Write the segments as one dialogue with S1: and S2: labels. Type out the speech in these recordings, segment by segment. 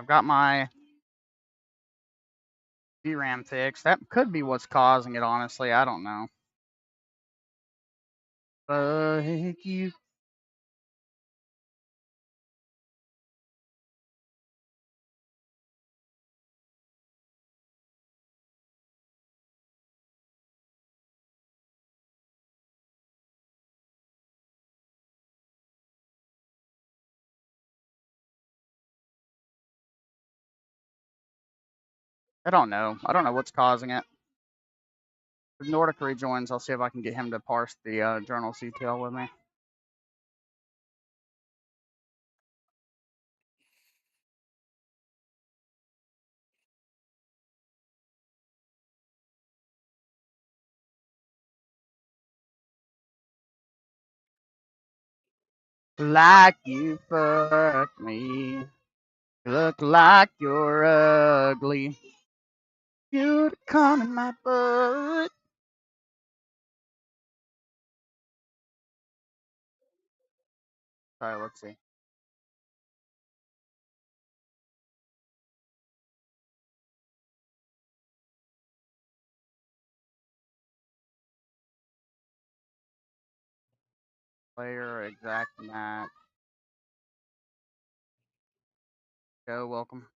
S1: I've got my VRAM fixed. That could be what's causing it, honestly. I don't know. Thank you. I don't know. I don't know what's causing it. If Nordic rejoins, I'll see if I can get him to parse the journal CTL with me. Like you fuck me. Look like you're ugly. You'd come in my butt. Alright, let's see. Player, exact match. Go, welcome.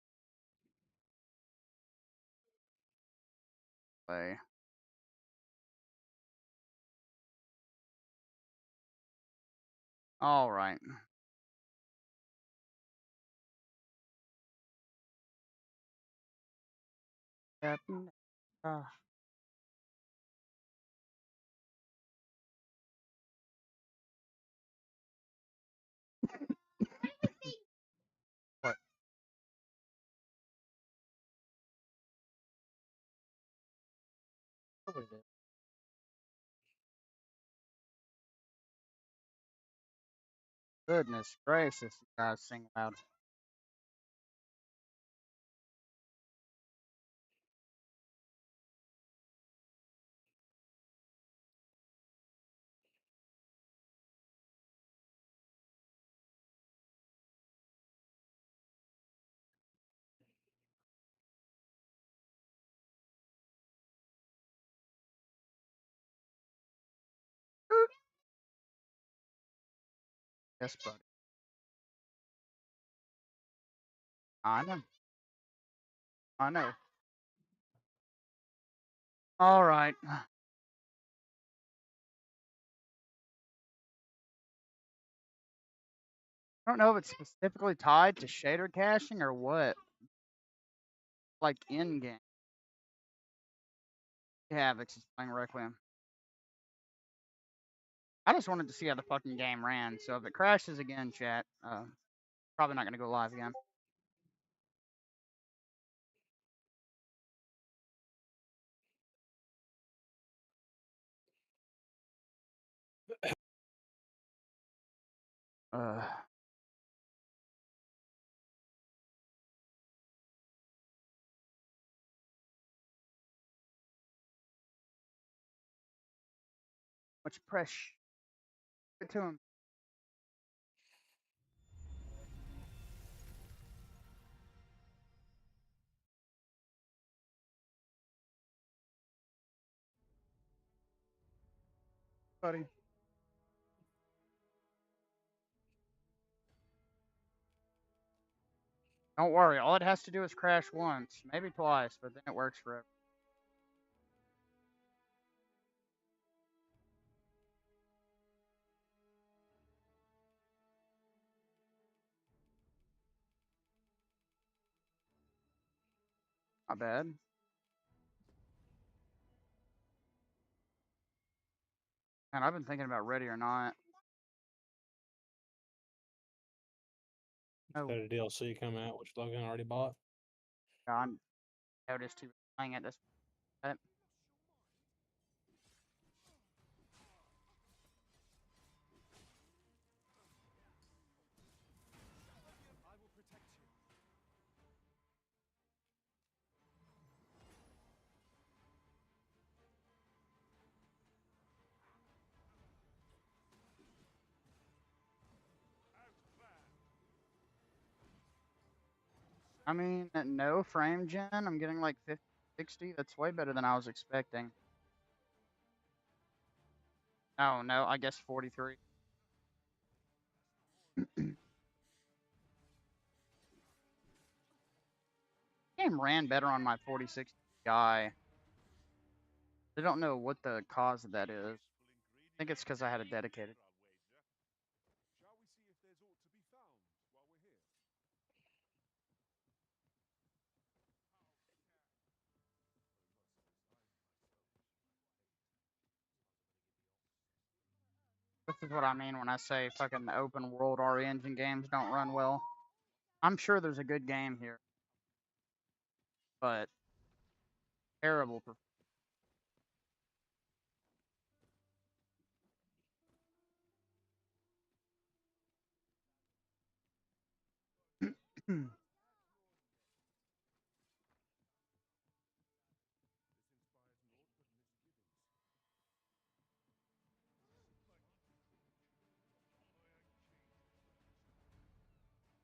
S1: Play. Alright. What? What was it? Goodness gracious, you guys sing loud. Yes, buddy. I know. I know. Alright. I don't know if it's specifically tied to shader caching or what. Like in game. Havoc's is playing Requiem. I just wanted to see how the fucking game ran. So if it crashes again, chat, probably not gonna go live again. Uh, much pressure. Get to him. Buddy. Don't worry, all it has to do is crash once, maybe twice, but then it works forever. Not bad. And I've been thinking about ready or not. Oh,
S2: Got a DLC coming out, which Logan already bought.
S1: God. Noticed he was playing at this. I mean, no frame gen. I'm getting like 50, 60. That's way better than I was expecting. Oh, no, I guess 43. Game ran better on my 4060 Ti. I don't know what the cause of that is. I think it's because I had a dedicated. This is what I mean when I say fucking open world RE engine games don't run well. I'm sure there's a good game here, but terrible.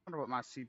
S1: Wonder what my CPU.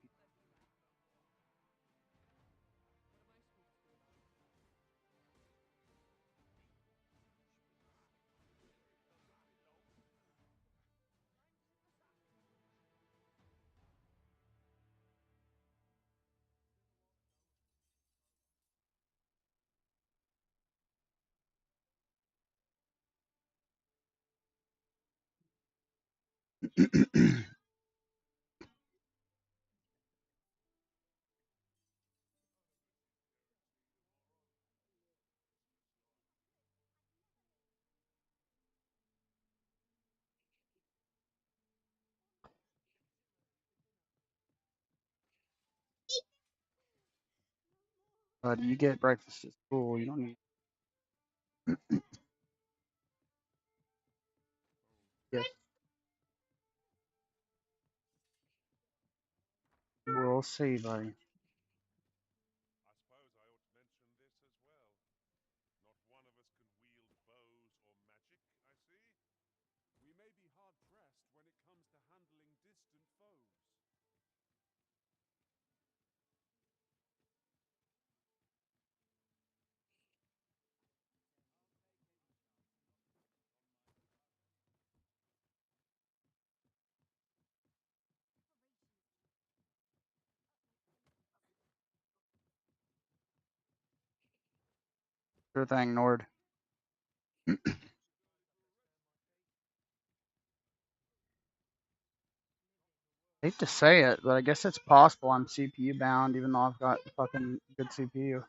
S1: But you get breakfast at school. You don't need. Yes, we'll see, buddy. Sure thing, Nord. Hate to say it, but I guess it's possible I'm CPU bound, even though I've got fucking good CPU.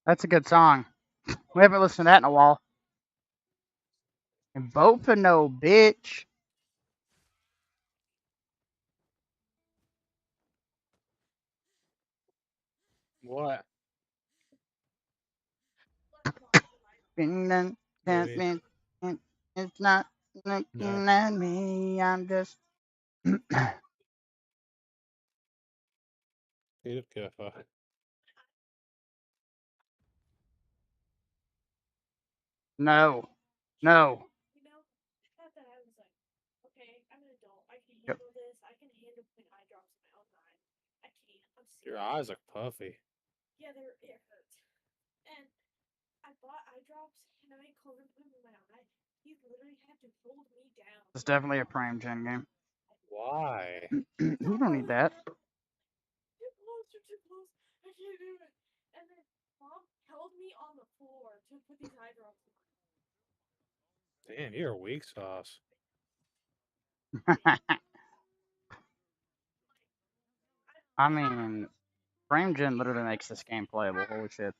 S1: That's a good song. We haven't listened to that in a while. And vote for no bitch.
S2: What?
S1: It's not
S2: No.
S1: looking at me. I'm just.
S2: Dude, give a fuck.
S1: No. No. Yep.
S2: Your eyes are puffy.
S1: It's definitely a prime gen game.
S2: Why?
S1: You don't need that.
S2: Damn, you're a weak sauce.
S1: I mean, frame gen literally makes this game playable. Holy shit.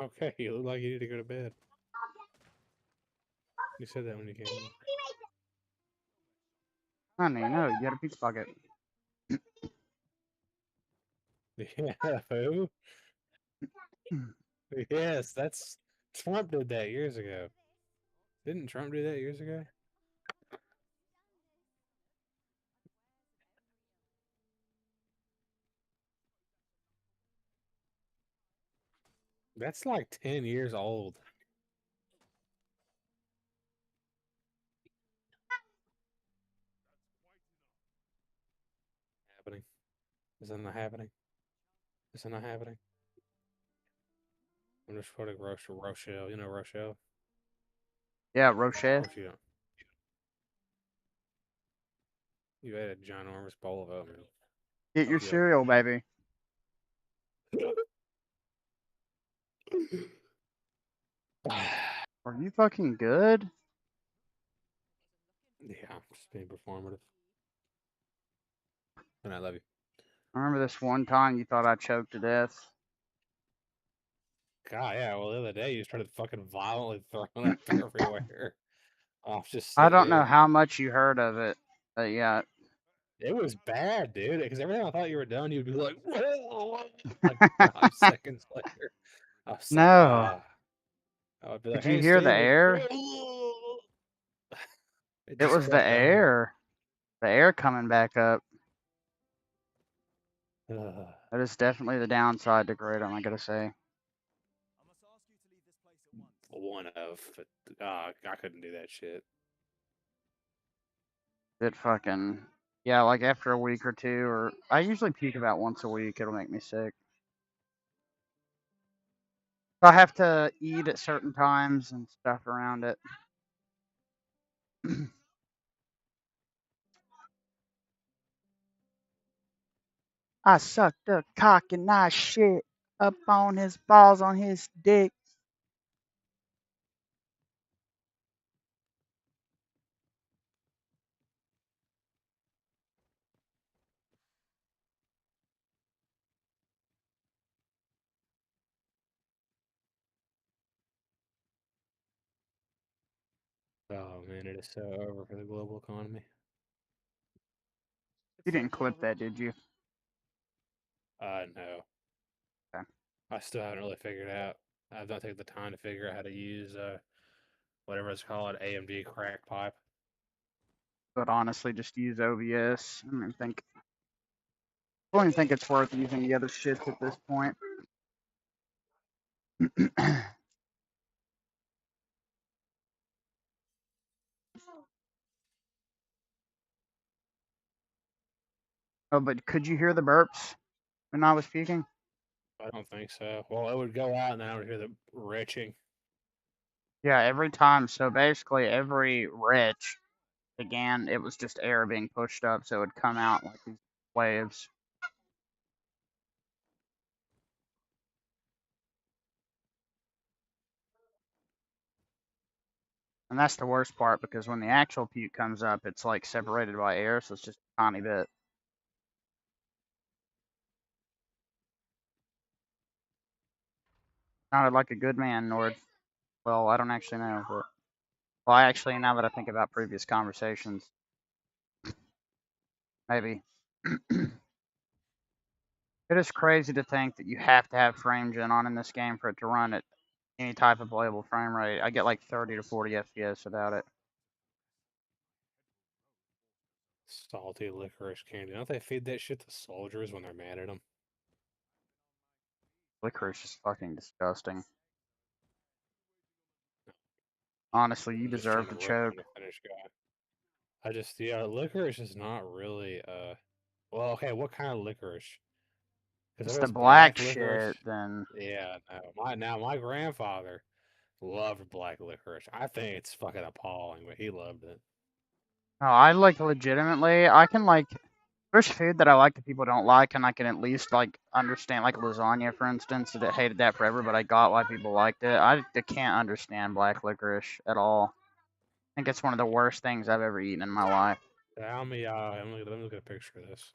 S2: Okay, you look like you need to go to bed. You said that when you came in.
S1: Honey, no, you got a pizza pocket.
S2: Yeah, who? Yes, that's Trump did that years ago. Didn't Trump do that years ago? That's like 10 years old. Happening. Is that not happening? Is that not happening? I'm just putting Rochelle. You know Rochelle?
S1: Yeah, Rochelle.
S2: What you don't? You had a ginormous bowl of oatmeal.
S1: Get your
S2: Yep.
S1: cereal, baby. Are you fucking good?
S2: Yeah, I'm just being performative. And I love you.
S1: I remember this one time you thought I choked to death.
S2: God, yeah. Well, the other day you started fucking violently throwing up everywhere. I was just
S1: I
S2: sitting
S1: don't know
S2: here.
S1: how much you heard of it, but yeah.
S2: It was bad, dude. Because every time I thought you were done, you'd be like, whoa, like 5 seconds later. I was like,
S1: No.
S2: ah. I would be like,
S1: Did you
S2: hey,
S1: hear the
S2: Steven.
S1: air?
S2: It
S1: It
S2: just
S1: was the
S2: kept going.
S1: air. The air coming back up.
S2: Ugh.
S1: That is definitely the downside to Kratom, I gotta say.
S2: One of, but I couldn't do that shit.
S1: It fucking, yeah, like after a week or two, or I usually puke about once a week, it'll make me sick. I have to eat at certain times and stuff around it. I sucked a cock and I shit up on his balls on his dick.
S2: Oh man, it is so over for the global economy.
S1: You didn't clip that, did you?
S2: No.
S1: Okay.
S2: I still haven't really figured out. I've not taken the time to figure out how to use whatever it's called, AMD crack pipe.
S1: But honestly, just use OBS. I don't even think it's worth using the other shits at this point. Oh, but could you hear the burps when I was speaking?
S2: I don't think so. Well, it would go out and then I would hear the retching.
S1: Yeah, every time. So basically, every retch began, it was just air being pushed up, so it would come out like these waves. And that's the worst part because when the actual puke comes up, it's like separated by air, so it's just a tiny bit. Sounded like a good man, Nord. Well, I don't actually know, but well, actually, now that I think about previous conversations, maybe. It is crazy to think that you have to have frame gen on in this game for it to run at any type of playable frame rate. I get like 30 to 40 FPS without it.
S2: Salty licorice candy. Don't they feed that shit to soldiers when they're mad at them?
S1: Licorice is fucking disgusting. Honestly, you
S2: I'm just trying
S1: deserve
S2: to
S1: to
S2: rip on
S1: choke.
S2: the finished guy. Yeah, licorice is not really, well, okay, what kind of licorice? Because
S1: It's
S2: if
S1: the
S2: it's
S1: black
S2: black licorice,
S1: shit, then
S2: yeah, no. My grandfather loved black licorice. I think it's fucking appalling, but he loved it.
S1: no, I like legitimately. I can like there's food that I like that people don't like, and I can at least like understand, like lasagna, for instance. That I hated that forever, but I got why people liked it. I can't understand black licorice at all. I think it's one of the worst things I've ever eaten in my life.
S2: Tell me, let me look at a picture of this.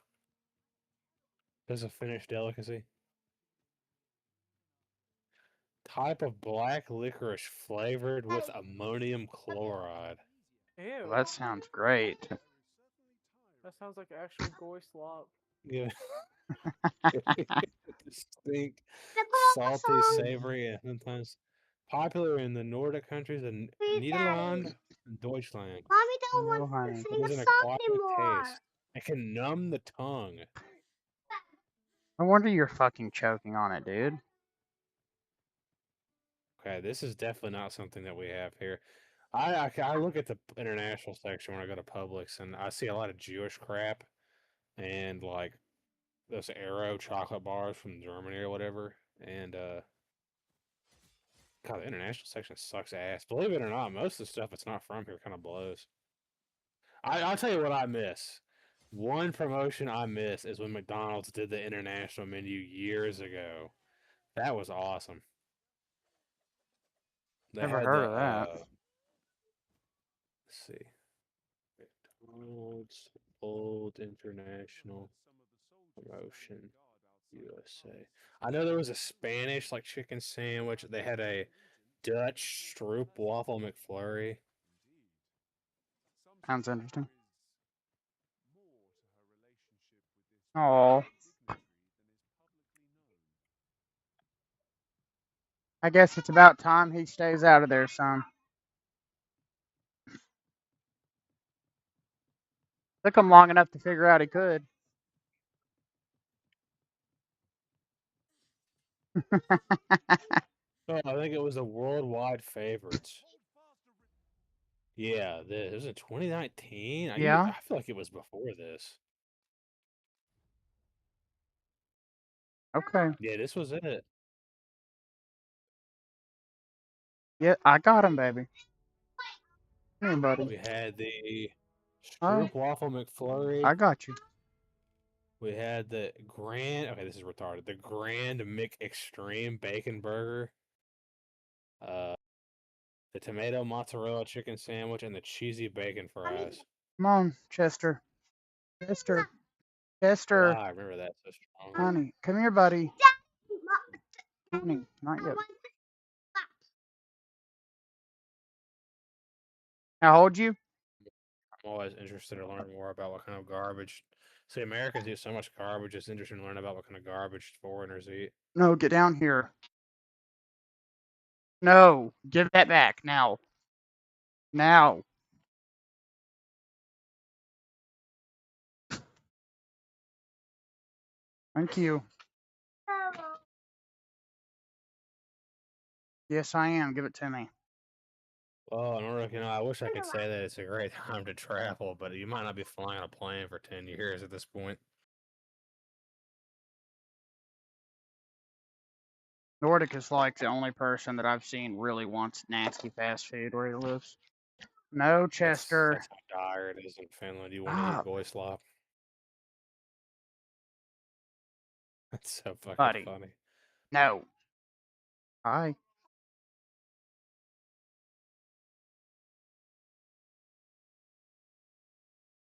S2: This is a Finnish delicacy. Type of black licorice flavored with ammonium chloride.
S1: Well,
S3: Ew.
S1: that sounds great.
S3: That sounds like actual goy slop.
S2: Yeah. Distinct, salty, savory, and sometimes popular in the Nordic countries and Nederland and Deutschland.
S4: Mommy don't
S1: No,
S4: want to
S1: honey.
S4: sing
S2: It
S4: a
S2: is an
S4: song
S2: acquired
S4: anymore.
S2: taste. It can numb the tongue.
S1: No wonder you're fucking choking on it, dude.
S2: Okay, this is definitely not something that we have here. I look at the international section when I go to Publix, and I see a lot of Jewish crap and like those Aero chocolate bars from Germany or whatever. And God, the international section sucks ass. Believe it or not, most of the stuff that's not from here kind of blows. I'll tell you what I miss. One promotion I miss is when McDonald's did the international menu years ago. That was awesome. They
S1: Never
S2: had
S1: heard
S2: the
S1: of that.
S2: let's see, McDonald's Old International Promotion USA. I know there was a Spanish like chicken sandwich. They had a Dutch Stroop waffle McFlurry.
S1: Sounds interesting. Oh, I guess it's about time he stays out of there, son. Took him long enough to figure out he could.
S2: Oh, I think it was a worldwide favorites. Yeah, this was in 2019.
S1: Yeah,
S2: I feel like it was before this.
S1: okay.
S2: Yeah, this was it.
S1: Yeah, I got him, baby. Hey, buddy.
S2: We had the
S1: All right,
S2: Stroop waffle McFlurry.
S1: I got you.
S2: We had the Grand. Okay, this is retarded. The Grand McExtreme Bacon Burger. Uh, the tomato mozzarella chicken sandwich and the cheesy bacon fries.
S1: Come on, Chester. Chester. Chester.
S2: Wow, I remember that so strong.
S1: Honey, come here, buddy. Honey, not yet. I hold you?
S2: I'm always interested to learn more about what kind of garbage. See, Americans eat so much garbage. It's interesting to learn about what kind of garbage foreigners eat.
S1: No, get down here. No, give that back now. Now. Thank you. Yes, I am. Give it to me.
S2: Well, I wish I could say that it's a great time to travel, but you might not be flying a plane for 10 years at this point.
S1: Nordic is like the only person that I've seen really wants nasty fast food where he lives. No, Chester.
S2: That's how dire it is in Finland. You want to eat
S1: Stop,
S2: boy slop. That's so fucking
S1: buddy.
S2: funny.
S1: No. Hi.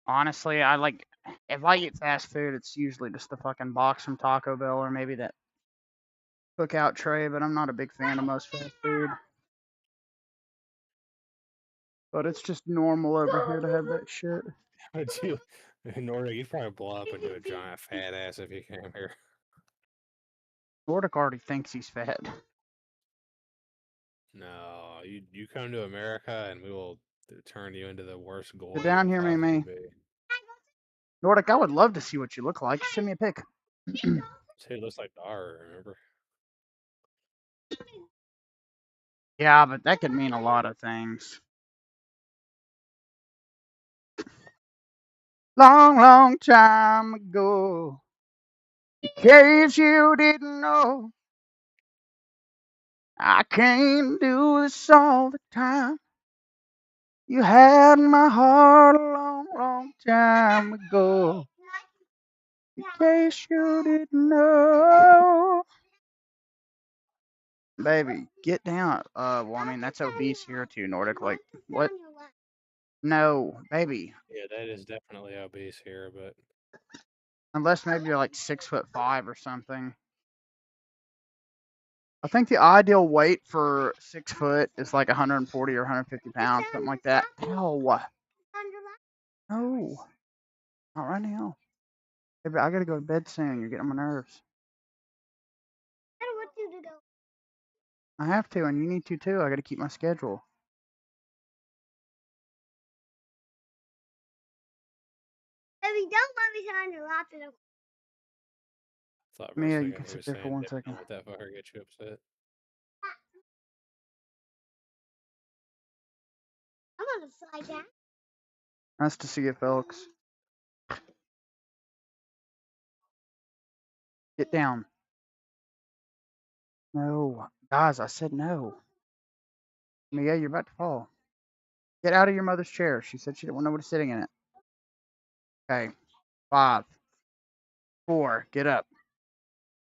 S1: Honestly, I like if I eat fast food, it's usually just the fucking box from Taco Bell or maybe that cookout tray, but I'm not a big fan of most fast food. But it's just normal over here to have that shit.
S2: Would you, Nordic, you'd probably blow up into a giant fat ass if you came here.
S1: Nordic already thinks he's fat.
S2: No, you come to America and we will turn you into the worst goy
S1: Get
S2: you
S1: down
S2: can
S1: here,
S2: possibly
S1: Mimi.
S2: be.
S1: Nordic, I would love to see what you look like. Send me a pic.
S2: See, it looks like Dara, remember?
S1: Yeah, but that could mean a lot of things. Long, long time ago. In case you didn't know, I can't do this all the time. You had my heart a long, long time ago. In case you didn't know. Baby, get down. Well, I mean, that's obese here too, Nordic. Like, what? No, baby.
S2: Yeah, that is definitely obese here, but
S1: Unless maybe you're like 6'5" or something. I think the ideal weight for 6 foot is like 140 or 150 pounds, something like that. Ow. No, not right now. Baby, I gotta go to bed soon. You're getting on my nerves. I have to, and you need to too. I gotta keep my schedule.
S2: I thought for a
S1: Mia, you
S2: second
S1: can
S2: he
S1: sit
S2: was
S1: there for
S2: saying,
S1: one
S2: "Didn't
S1: second.
S2: let that fucker get you upset."
S1: Nice to see you, folks. Get down. No. Guys, I said no. Mia, you're about to fall. Get out of your mother's chair. She said she didn't want nobody sitting in it. Okay. 5, 4, get up.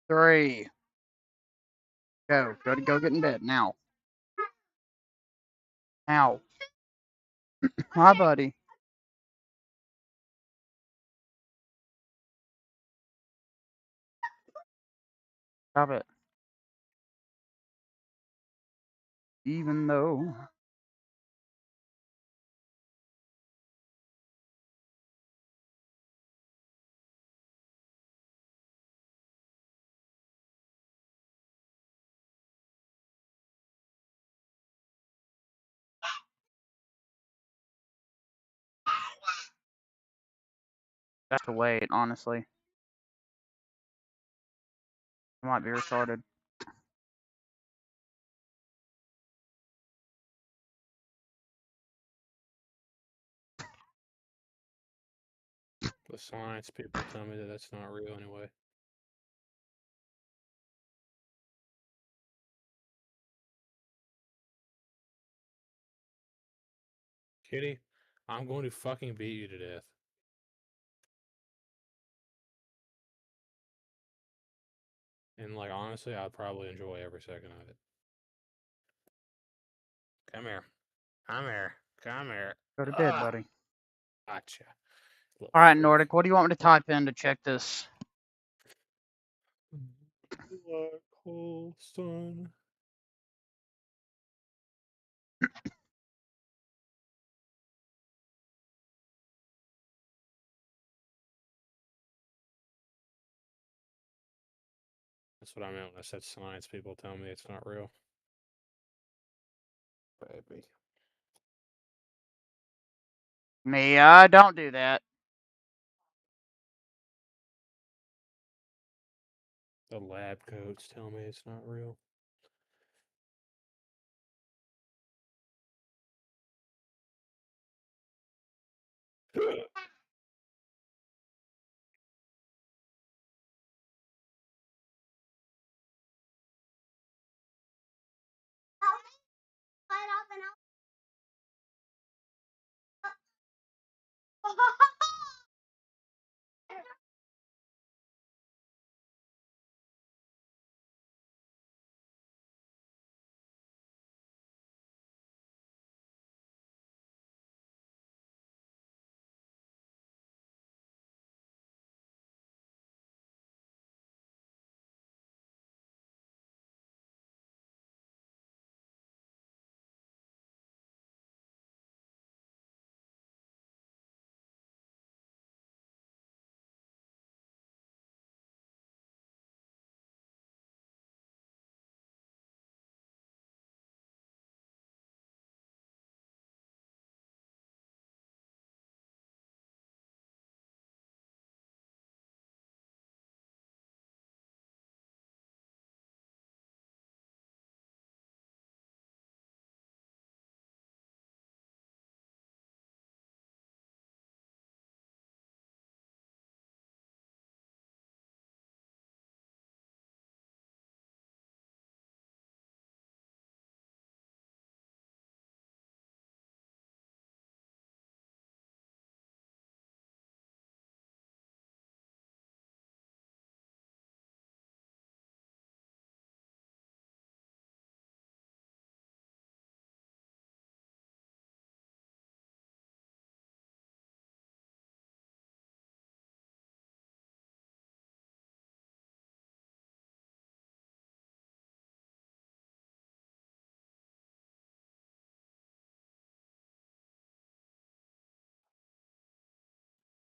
S1: 3, go. Go get in bed now. Now. Hi, buddy. Stop it. Even though. That's the wait, honestly. I might be retarded.
S2: The science people tell me that that's not real anyway. Kitty, I'm going to fucking beat you to death. And, like, honestly, I'd probably enjoy every second of it. Come here. Come here. Come here.
S1: Go to bed, buddy.
S2: Gotcha.
S1: All right, Nordic, what do you want me to type in to check this?
S2: Black hole sun. That's what I meant when I said science people tell me it's not real. Baby.
S1: Mia, don't do that.
S2: The lab coats tell me it's not real.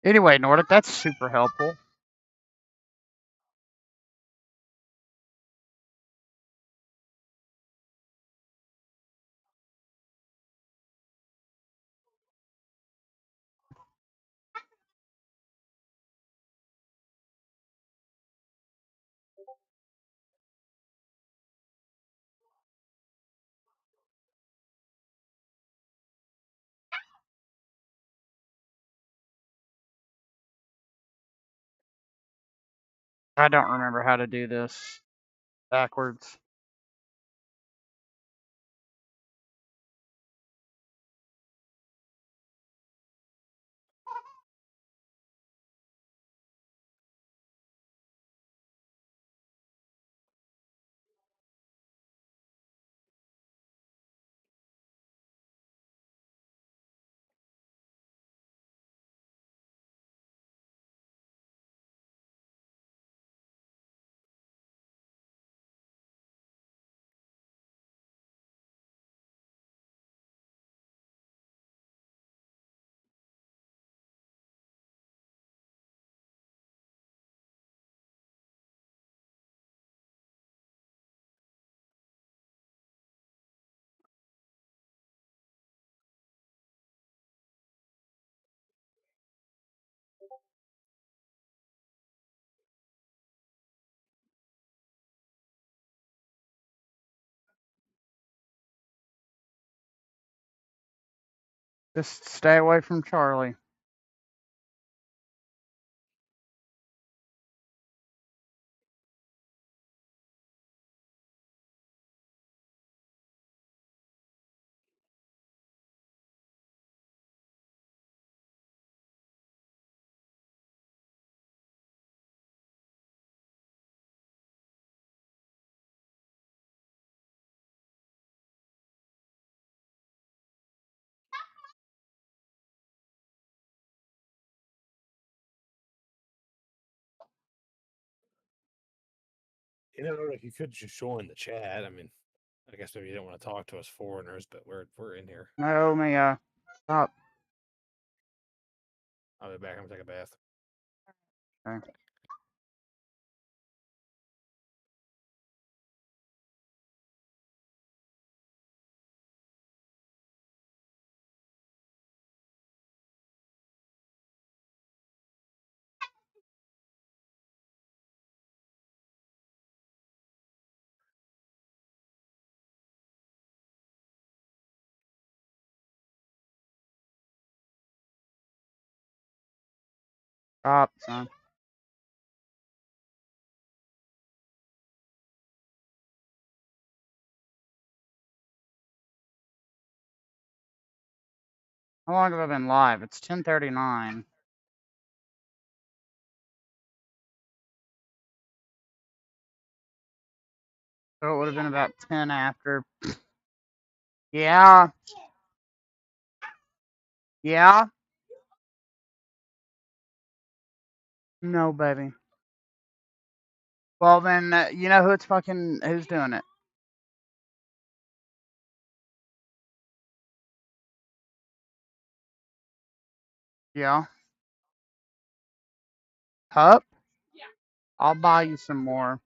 S1: Anyway, Nordic, that's super helpful. I don't remember how to do this backwards. Just stay away from Charlie.
S2: You know, like you could just join the chat. I mean, I guess maybe you don't want to talk to us foreigners, but we're in here.
S1: No, Mia. Stop.
S2: I'll be back. I'm gonna take a bath.
S1: Okay. Stop, son. How long have I been live? It's 10:39. So it would have been about 10 after. Yeah. Yeah. No, baby. Well, then, you know who's doing it? Yeah. Hup? I'll buy you some more.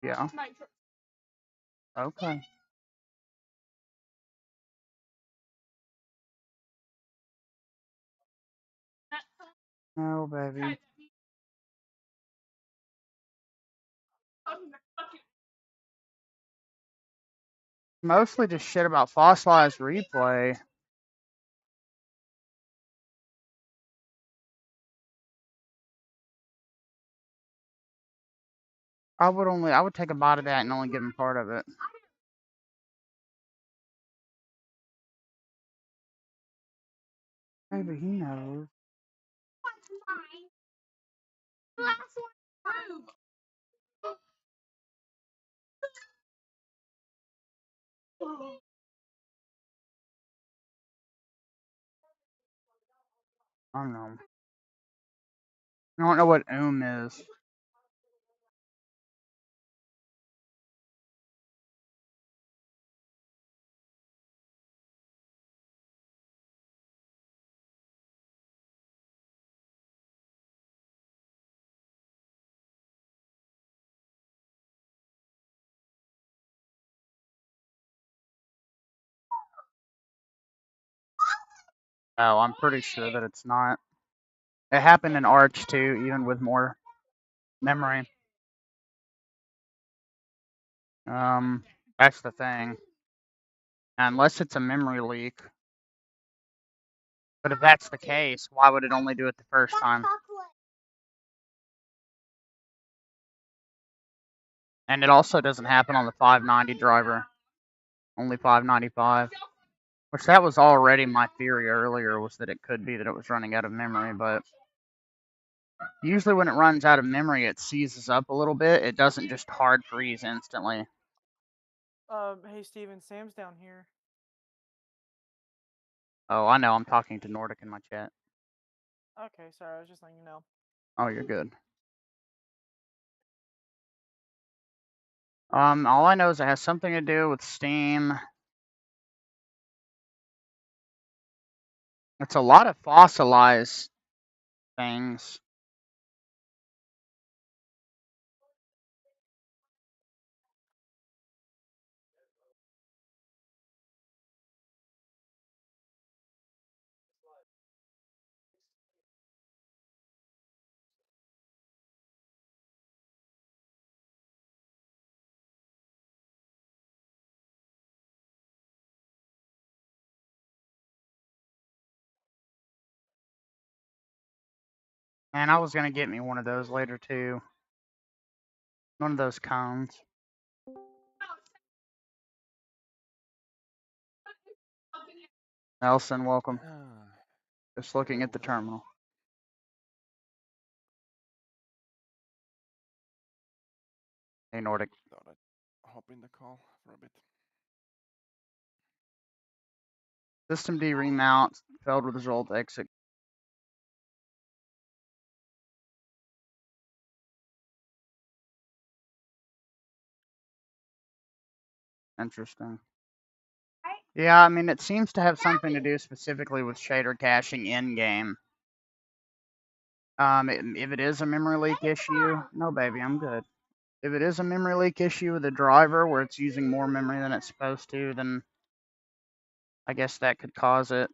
S1: Yeah. Okay. No, baby. Mostly just shit about fossilized replay. I would take a bite of that and only give him part of it. Maybe he knows. I don't know. I don't know what is. Oh, I'm pretty sure that it's not. It happened in Arch too, even with more memory. That's the thing. Unless it's a memory leak. But if that's the case, why would it only do it the first time? And it also doesn't happen on the 590 driver. Only 595. Which that was already my theory earlier, was that it could be that it was running out of memory, but usually when it runs out of memory, it seizes up a little bit. It doesn't just hard freeze instantly.
S3: Hey Steven, Sam's down here.
S1: Oh, I know, I'm talking to Nordic in my chat.
S3: Okay, sorry, I was just letting you know.
S1: Oh, you're good. All I know is it has something to do with Steam. It's a lot of fossilized things. Man, I was gonna get me one of those later too. One of those cones. Nelson, welcome. Just looking at the terminal. Hey, Nordic.
S4: Thought I'd hop in the call for a bit.
S1: System D remount failed with result exit. Interesting. Yeah, I mean, it seems to have something to do specifically with shader caching in game. If it is a memory leak issue, no, baby, I'm good. If it is a memory leak issue with the driver where it's using more memory than it's supposed to, then I guess that could cause it.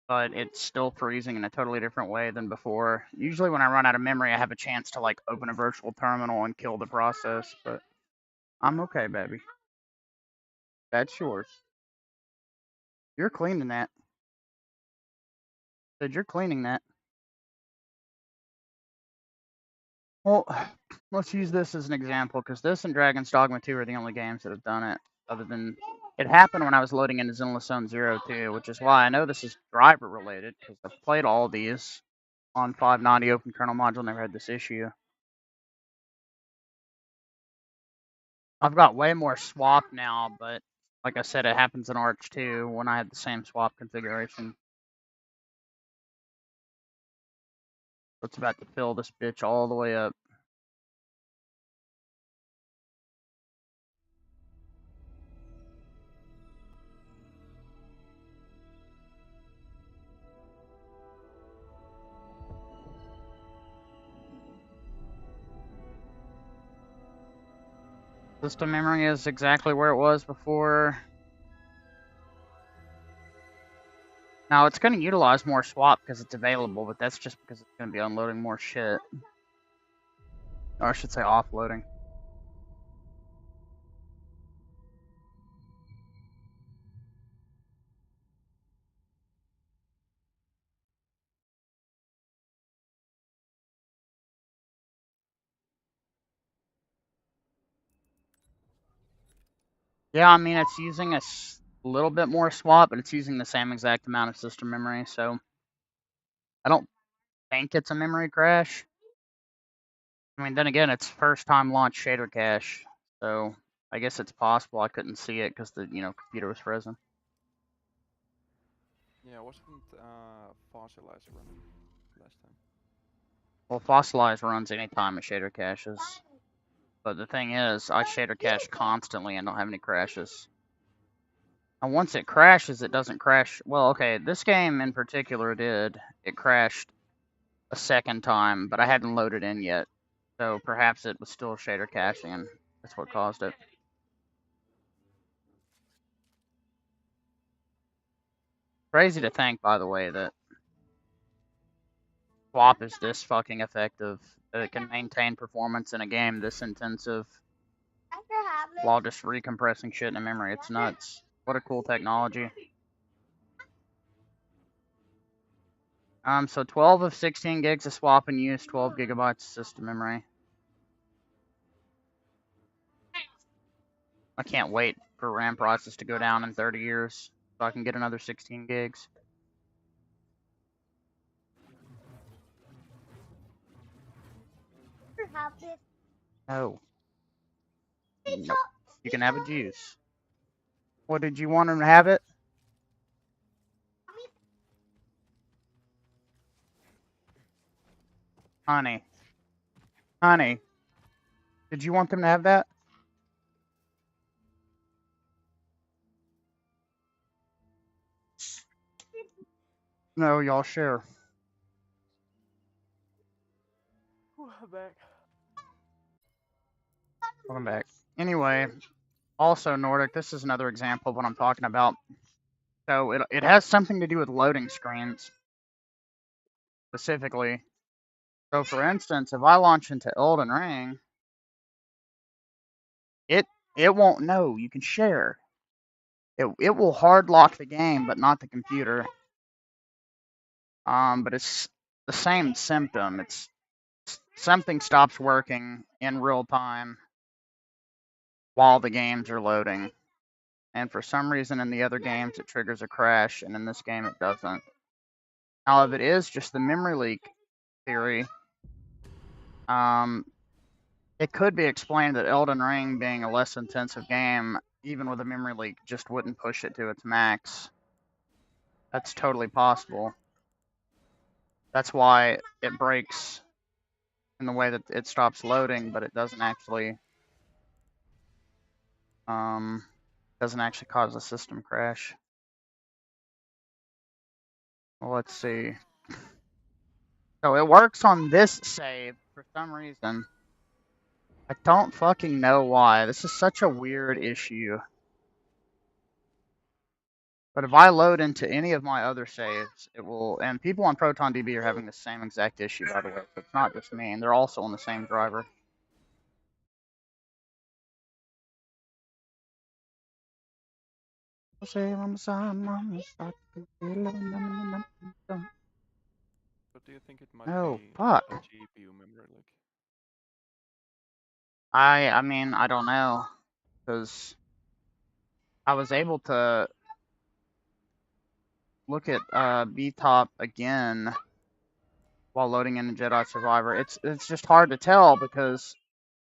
S1: But it's still freezing in a totally different way than before. Usually when I run out of memory, I have a chance to like open a virtual terminal and kill the process, but I'm okay, baby. That's yours. You're cleaning that. Said you're cleaning that. Well, let's use this as an example, because this and Dragon's Dogma 2 are the only games that have done it, other than it happened when I was loading into Zenless Zone 0 too, which is why I know this is driver related, because I've played all these on 590 open kernel module, never had this issue. I've got way more swap now, but like I said, it happens in Arch too when I had the same swap configuration. It's about to fill this bitch all the way up. System memory is exactly where it was before. Now, it's going to utilize more swap because it's available, but that's just because it's going to be unloading more shit. Or I should say offloading. Yeah, I mean, it's using a little bit more swap, but it's using the same exact amount of system memory, so I don't think it's a memory crash. I mean, then again, it's first time launch shader cache, so I guess it's possible. I couldn't see it because the computer was frozen.
S4: Yeah, wasn't Fossilizer running last time?
S1: Well, Fossilize runs anytime it shader caches, but the thing is, I shader cache constantly and don't have any crashes. And once it crashes, it doesn't crash. Well, okay, this game in particular did. It crashed a second time, but I hadn't loaded in yet. So perhaps it was still shader caching, and that's what caused it. Crazy to think, by the way, that swap is this fucking effective, that it can maintain performance in a game this intensive while just recompressing shit in memory. It's nuts. What a cool technology. So 12 of 16 gigs of swap and use, 12 gigabytes of system memory. I can't wait for RAM prices to go down in 30 years so I can get another 16 gigs. No. Nope. You can have a juice. What, did you want him to have it? Honey. Honey. Did you want them to have that? No, y'all share.
S3: Whew, I'm back.
S1: Welcome back. Anyway, also Nordic, this is another example of what I'm talking about. So it has something to do with loading screens, specifically. So for instance, if I launch into Elden Ring, it won't know. You can share. It will hard lock the game, but not the computer. But it's the same symptom. It's something stops working in real time while the games are loading. And for some reason in the other games it triggers a crash, and in this game it doesn't. Now if it is just the memory leak theory, it could be explained that Elden Ring, being a less intensive game, even with a memory leak, just wouldn't push it to its max. That's totally possible. That's why it breaks in the way that it stops loading, but it doesn't actually cause a system crash. Well, let's see. So it works on this save for some reason. I don't fucking know why. This is such a weird issue. But if I load into any of my other saves, it will. And people on ProtonDB are having the same exact issue, by the way. So it's not just me, and they're also on the same driver.
S4: What do you think it might
S1: Oh,
S4: be?
S1: fuck.
S4: A GPU memory leak.
S1: I mean, I don't know. Because I was able to look at BTOP again while loading in the Jedi Survivor. It's just hard to tell because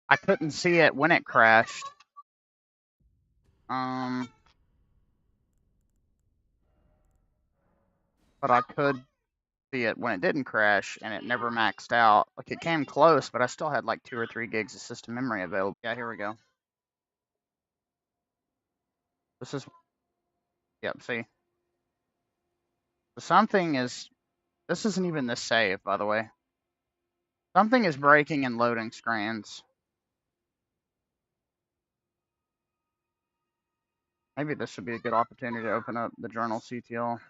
S1: I couldn't see it when it crashed. But I could see it when it didn't crash, and it never maxed out. Like, it came close, but I still had like 2 or 3 gigs of system memory available. Yeah, here we go. This is, yep, see. Something is, this isn't even this save, by the way. Something is breaking and loading screens. Maybe this would be a good opportunity to open up the journal CTL.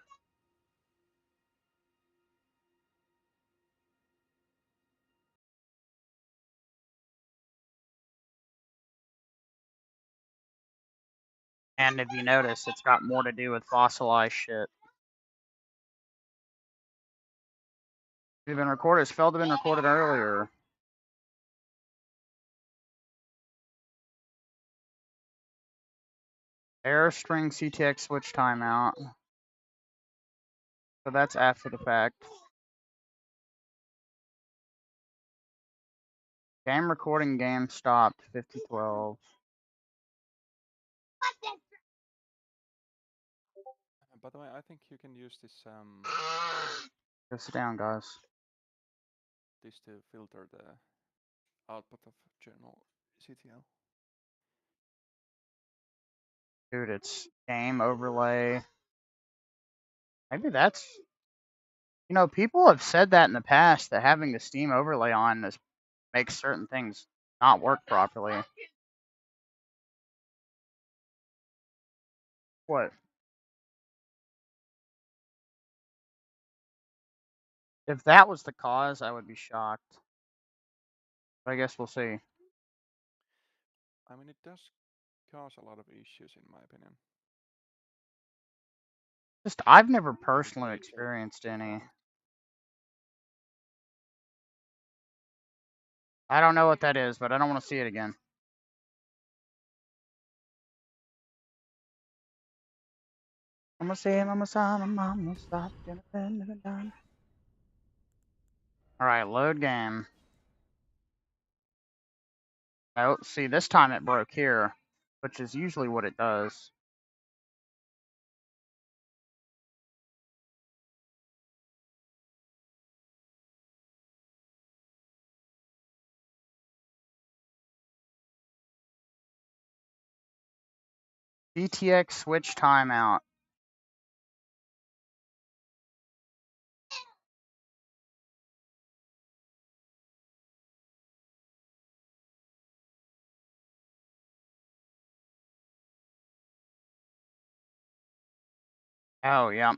S1: And if you notice, it's got more to do with fossilized shit. It's been recorded. It's failed to have been recorded earlier. Error string CTX switch timeout. So that's after the fact. Game recording game stopped 5012.
S4: By the way, I think you can use this
S1: Go sit down, guys.
S4: this to filter the output of journal CTL.
S1: Dude, it's game overlay. Maybe that's... You know, people have said that in the past, that having the Steam overlay on makes certain things not work properly. What? If that was the cause, I would be shocked. But I guess we'll see.
S4: I mean, it does cause a lot of issues, in my opinion.
S1: Just I've never personally experienced any. I don't know what that is, but I don't want to see it again. Mama say, mama son, mama stop. Alright, load game. Oh, see, this time it broke here, which is usually what it does. GTX switch timeout. Oh, yeah.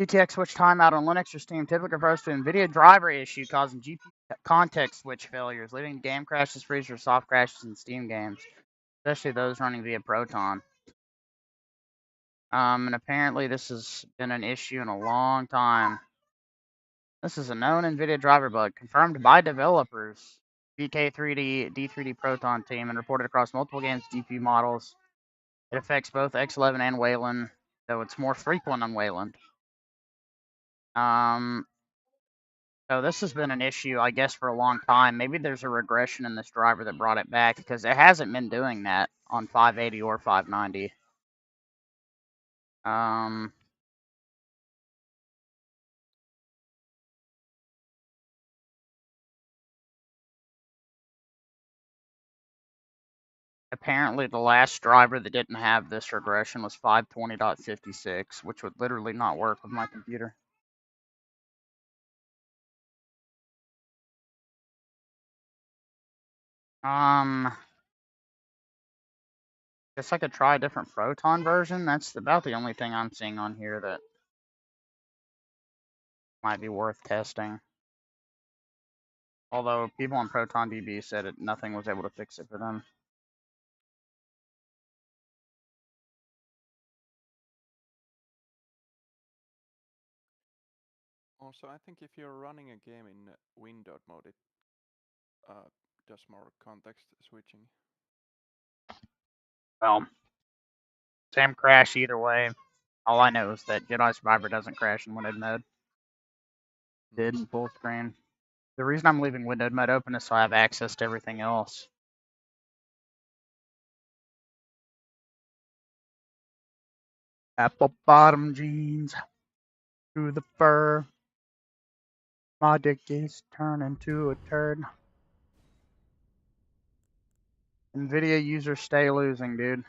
S1: GTX switch timeout on Linux or Steam typically refers to Nvidia driver issue causing GPU context switch failures, leading to game crashes, freezes, or soft crashes in Steam games, especially those running via Proton. And apparently this has been an issue in a long time. This is a known Nvidia driver bug confirmed by developers, VK3D, D3D Proton team, and reported across multiple games GPU models. It affects both X11 and Wayland, though it's more frequent on Wayland. So this has been an issue, I guess, for a long time. Maybe there's a regression in this driver that brought it back, because it hasn't been doing that on 580 or 590. Apparently the last driver that didn't have this regression was 520.56, which would literally not work with my computer. Guess I could try a different Proton version. That's about the only thing I'm seeing on here that might be worth testing. Although people on ProtonDB said nothing was able to fix it for them.
S4: Also, I think if you're running a game in windowed mode, it does more context switching.
S1: Well, same crash either way. All I know is that Jedi Survivor doesn't crash in windowed mode. Did in full screen. The reason I'm leaving windowed mode open is so I have access to everything else. Apple bottom jeans through the fur. My dick is turning to a turd. Nvidia users stay losing, dude.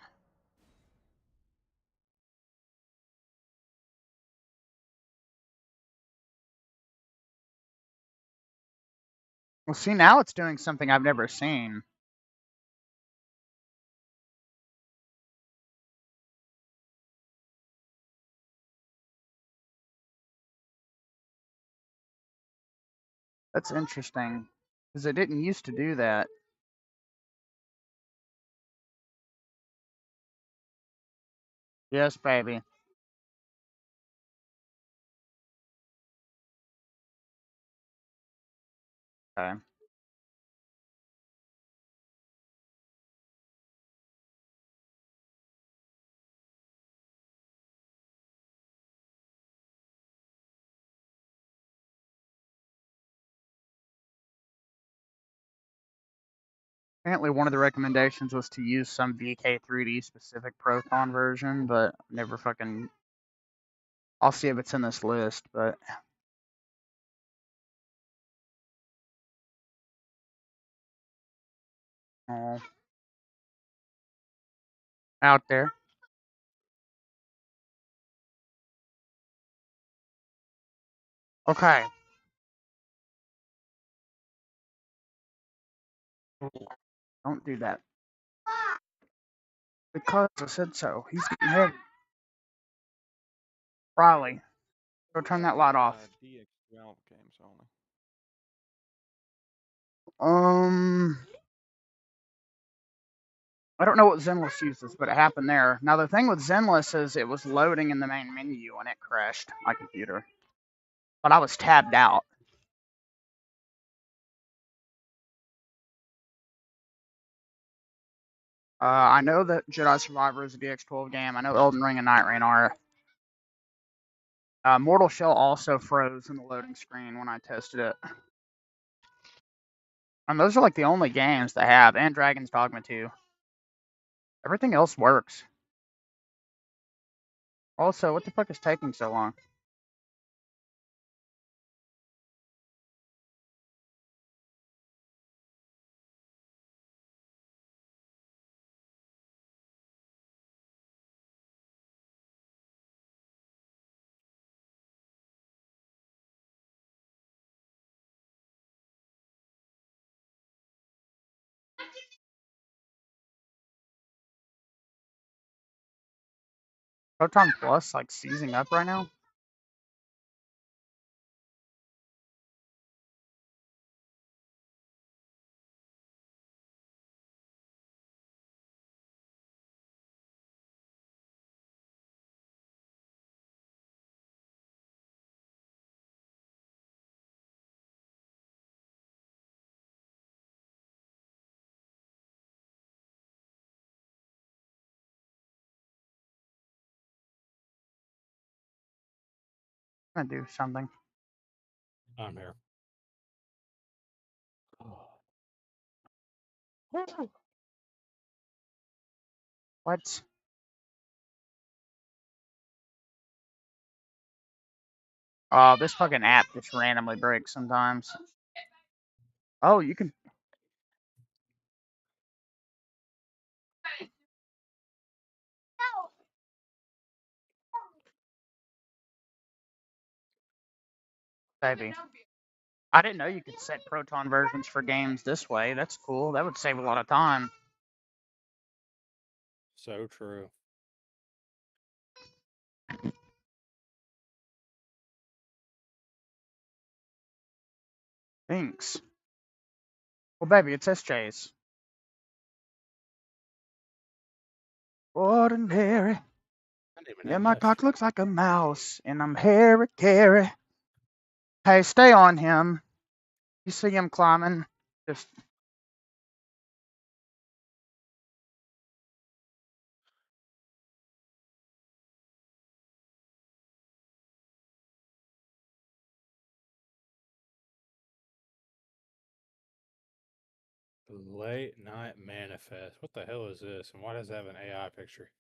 S1: Well, see, now it's doing something I've never seen. That's interesting, because it didn't used to do that. Yes, baby. Okay. Apparently, one of the recommendations was to use some VK3D specific Proton version, but never fucking. I'll see if it's in this list, but. Oh. Out there. Okay. Don't do that. Because I said so. He's getting heavy. Riley, go turn that light off.
S4: DX12 games only.
S1: I don't know what Zenless uses, but it happened there. Now, the thing with Zenless is it was loading in the main menu and it crashed my computer. But I was tabbed out. I know that Jedi Survivor is a DX12 game. I know Elden Ring and Night Rain are. Mortal Shell also froze in the loading screen when I tested it. And those are like the only games that have, and Dragon's Dogma 2. Everything else works. Also, what the fuck is taking so long? Proton Plus like seizing up right now? I'm gonna do something.
S2: I'm here.
S1: What? Oh, this fucking app just randomly breaks sometimes. Oh, you can. Baby. I didn't know you could set Proton versions for games this way. That's cool. That would save a lot of time.
S2: So true.
S1: Thanks. Well, baby, it's SJ's. Ordinary.
S2: I didn't even
S1: Yeah,
S2: know
S1: my
S2: this.
S1: cock looks like a mouse, and I'm hairy Carey. Hey, stay on him. You see him climbing? Just
S2: Late night manifest. What the hell is this? And why does it have an AI picture?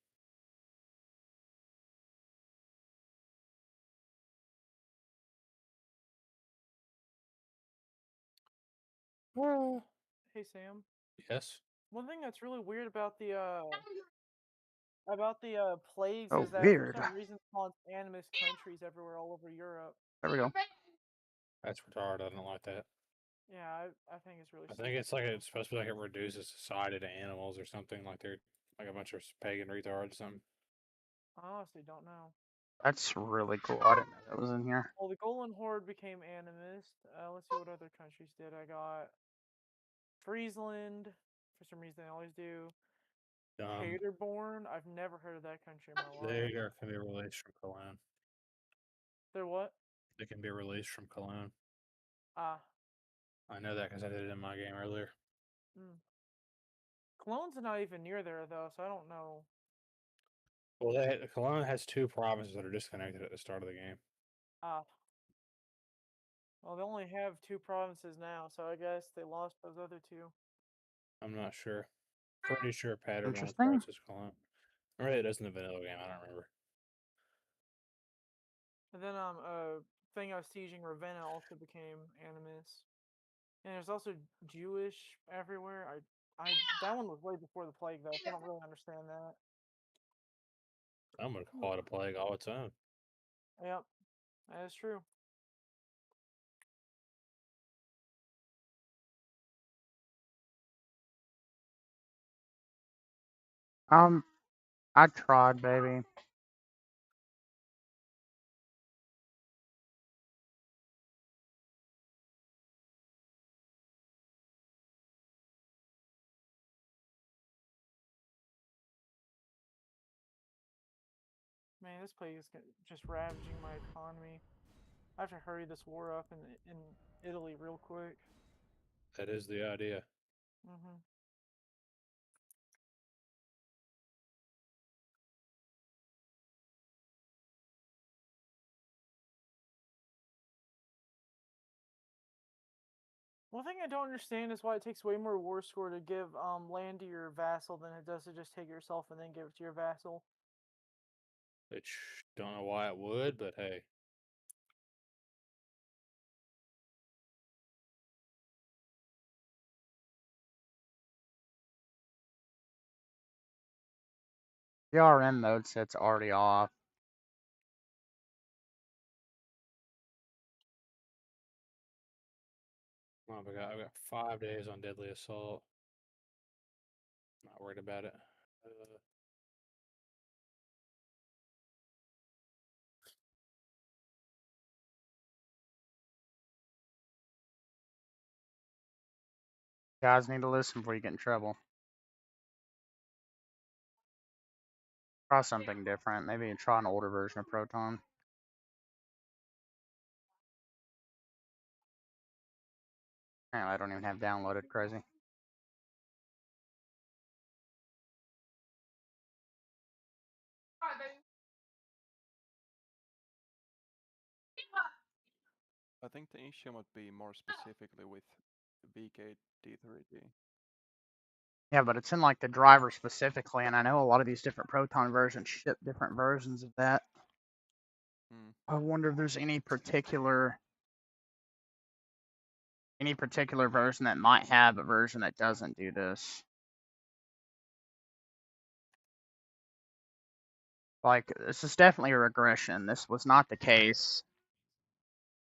S3: Hey Sam.
S2: Yes.
S3: One thing that's really weird about the plagues
S1: oh
S3: is that for
S1: weird.
S3: some reason it's called animist countries everywhere all over Europe.
S1: There we go.
S2: That's retarded. I don't like that.
S3: Yeah, I think it's really
S2: I
S3: stupid.
S2: think it's like it's supposed to be like it reduces society to animals or something. Like they're like a bunch of pagan retards or something.
S3: I honestly don't know.
S1: That's really cool. I didn't know that was in here.
S3: Well, the Golan Horde became animist. Let's see what other countries did. I got Friesland. For some reason, they always do. Paderborn. I've never heard of that country in my
S2: They
S3: life.
S2: can be released from Cologne.
S3: They're what?
S2: They can be released from Cologne.
S3: Ah.
S2: I know that because I did it in my game earlier.
S3: Cologne's not even near there though, so I don't know.
S2: Well, Cologne has two provinces that are disconnected at the start of the game.
S3: Ah. Well, they only have 2 provinces now, so I guess they lost those other 2.
S2: I'm not sure. Pretty sure Paderborn
S1: Interesting.
S2: starts as Cologne. Or it does in the vanilla game. I don't remember.
S3: And then thing I was sieging Ravenna also became animist. And there's also Jewish everywhere. That one was way before the plague though, so I don't really understand that.
S2: I'm gonna call it a plague all its own.
S3: Yep, that is true.
S1: I tried, baby.
S3: Man, this plague is just ravaging my economy. I have to hurry this war up in Italy real quick.
S2: That is the idea.
S3: Mm-hmm. One thing I don't understand is why it takes way more war score to give land to your vassal than it does to just take it yourself and then give it to your vassal.
S2: Which don't know why it would, but hey.
S1: The RN mode set's already off.
S2: Oh, I've got 5 days on Deadly Assault. Not worried about it.
S1: Guys need to listen before you get in trouble. Try something different. Maybe try an older version of Proton. Apparently I don't even have downloaded. Crazy.
S4: I think the issue might be more specifically with VK-D3D.
S1: Yeah, but it's in like the driver specifically, and I know a lot of these different Proton versions ship different versions of that. I wonder if there's any particular version that might have a version that doesn't do this. Like, this is definitely a regression. This was not the case.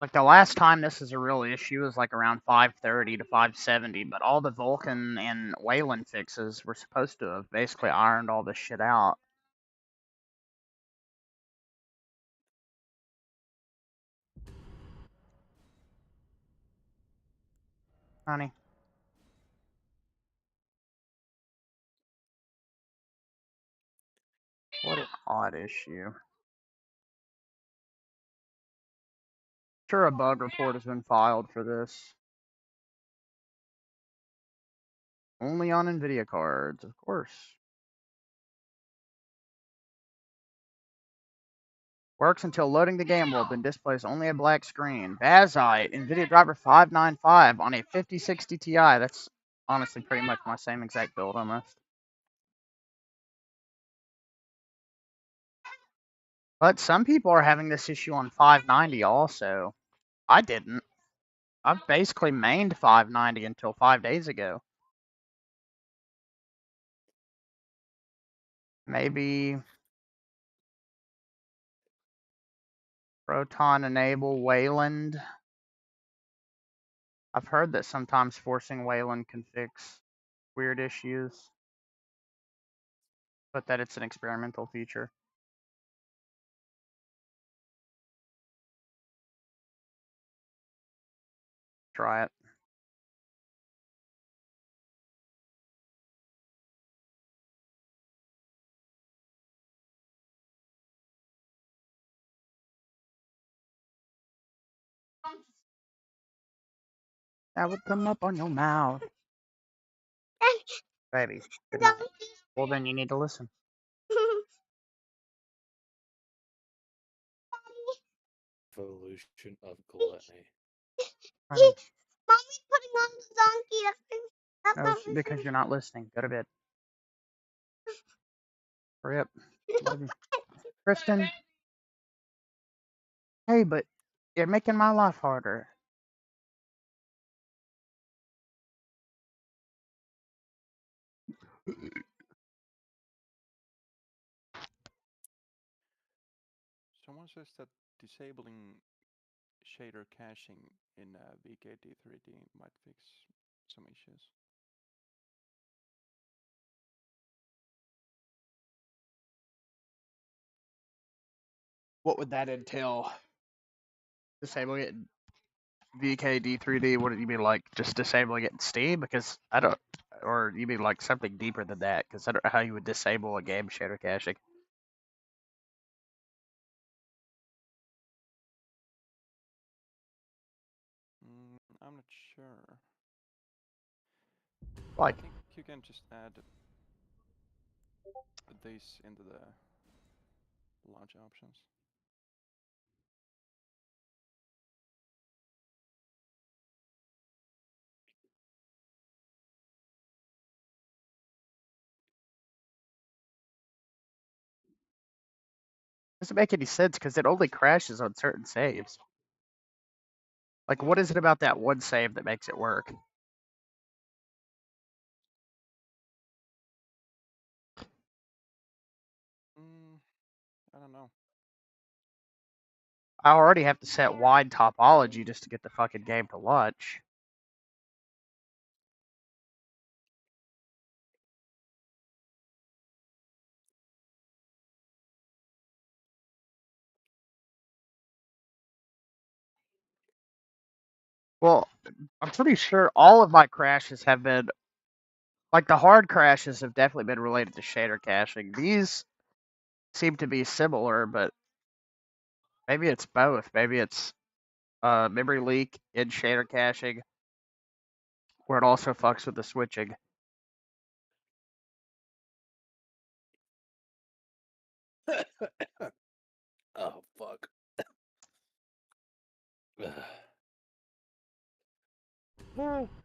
S1: Like, the last time this was a real issue was like around 530 to 570, but all the Vulkan and Wayland fixes were supposed to have basically ironed all this shit out. Honey. What an odd issue. Sure, a bug report has been filed for this. Only on Nvidia cards, of course. Works until loading the game world, then displays only a black screen. Bazzite, Nvidia driver 595 on a 5060 Ti. That's honestly pretty much my same exact build almost. But some people are having this issue on 590 also. I didn't. I've basically mained 590 until 5 days ago. Maybe Proton enable Wayland. I've heard that sometimes forcing Wayland can fix weird issues, but that it's an experimental feature. Try it. That would come up on your mouth. Baby. Well, then you need to listen.
S2: Evolution of gluttony.
S1: Mommy's
S5: putting on the donkey.
S1: No, because you're not listening. Go to bed. Hurry up. Love you. Kristen. Hey, but you're making my life harder.
S4: Someone says that disabling shader caching in VK-D3D might fix some issues.
S1: What would that entail? Disabling it VK-D3D, would you be like just disabling it in Steam? Because I don't, or you mean like something deeper than that? Because I don't know how you would disable a game shader caching.
S4: sure.
S1: Like,
S4: I think you can just add these into the launch options.
S1: doesn't make any sense because it only crashes on certain saves. Like, what is it about that one save that makes it work?
S4: I don't know.
S1: I already have to set wide topology just to get the fucking game to launch. Well, I'm pretty sure all of my crashes have been, like, the hard crashes have definitely been related to shader caching. These seem to be similar, but maybe it's both. Maybe it's memory leak in shader caching, where it also fucks with the switching.
S2: Oh fuck.
S1: Nope.